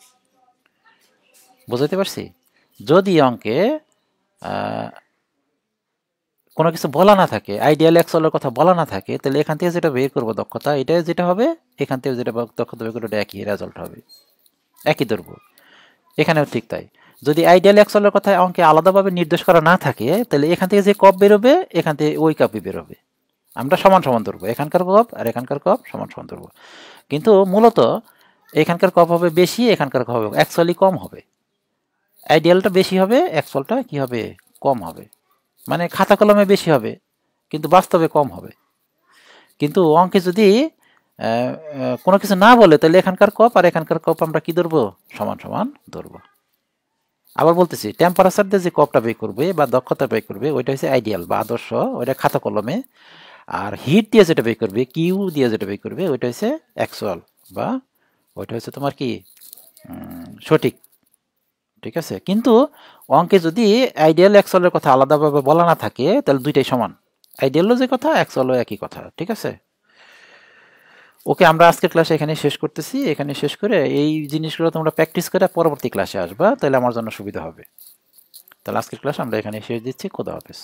বুঝতে পারছি? যদি অঙ্কে কোনো কিছু বলা না থাকে, আইডিয়াল অ্যাকচুয়ালের কথা বলা না থাকে, তাহলে এখান থেকে যেটা বের করবো দক্ষতা এটা যেটা হবে, এখান থেকে যেটা দক্ষতা বের করবো এটা একই রেজাল্ট হবে, একই ধরবো। এখানেও ঠিক তাই। যদি আইডিয়াল অ্যাকচুয়ালের কথা অঙ্কে আলাদাভাবে নির্দেশ করা না থাকে তাহলে এখান থেকে যে কপ বেরোবে এখান থেকে ওই কাপই বেরোবে, আমরা সমান সমান ধরবো। এখানকার কপ আর এখানকার কপ সমান সমান ধরবো, কিন্তু মূলত এখানকার কপ হবে বেশি, এখানকার কপ হবে অ্যাকচুয়ালি কম হবে। আইডিয়ালটা বেশি হবে, অ্যাকচুয়ালটা কি হবে, কম হবে। মানে খাতা কলমে বেশি হবে কিন্তু বাস্তবে কম হবে। কিন্তু অঙ্কে যদি কোনো কিছু না বলে তাহলে এখানকার কপ আর এখানকার কপ আমরা কি ধরবো, সমান সমান ধরবো। আবার বলতেছি টেম্পারেচার দিয়ে যে কপটা বের করবে বা দক্ষতা বের করবে ওইটা হচ্ছে আইডিয়াল বা আদর্শ, ওইটা খাতা কলমে। আর হিট দিয়ে যেটা বের করবে, কিউ দিয়ে যেটা বের করবে ওইটা হচ্ছে অ্যাকচুয়াল বা ওইটা হচ্ছে তোমার কি সঠিক। ঠিক আছে, কিন্তু অঙ্কে যদি আইডিয়াল অ্যাকচুয়ালের কথা আলাদাভাবে বলা না থাকে তাহলে দুইটাই সমান, আইডিয়ালও যে কথা অ্যাকচুয়ালও একই কথা। ঠিক আছে, ওকে, আমরা আজকের ক্লাসে এখানে শেষ করতেছি। এখানে শেষ করে এই জিনিসগুলো তোমরা প্র্যাকটিস করে পরবর্তী ক্লাসে আসবা, তাহলে আমার জন্য সুবিধা হবে। তাহলে আজকের ক্লাস আমরা এখানে শেষ দিচ্ছি। খোদা হাফেজ।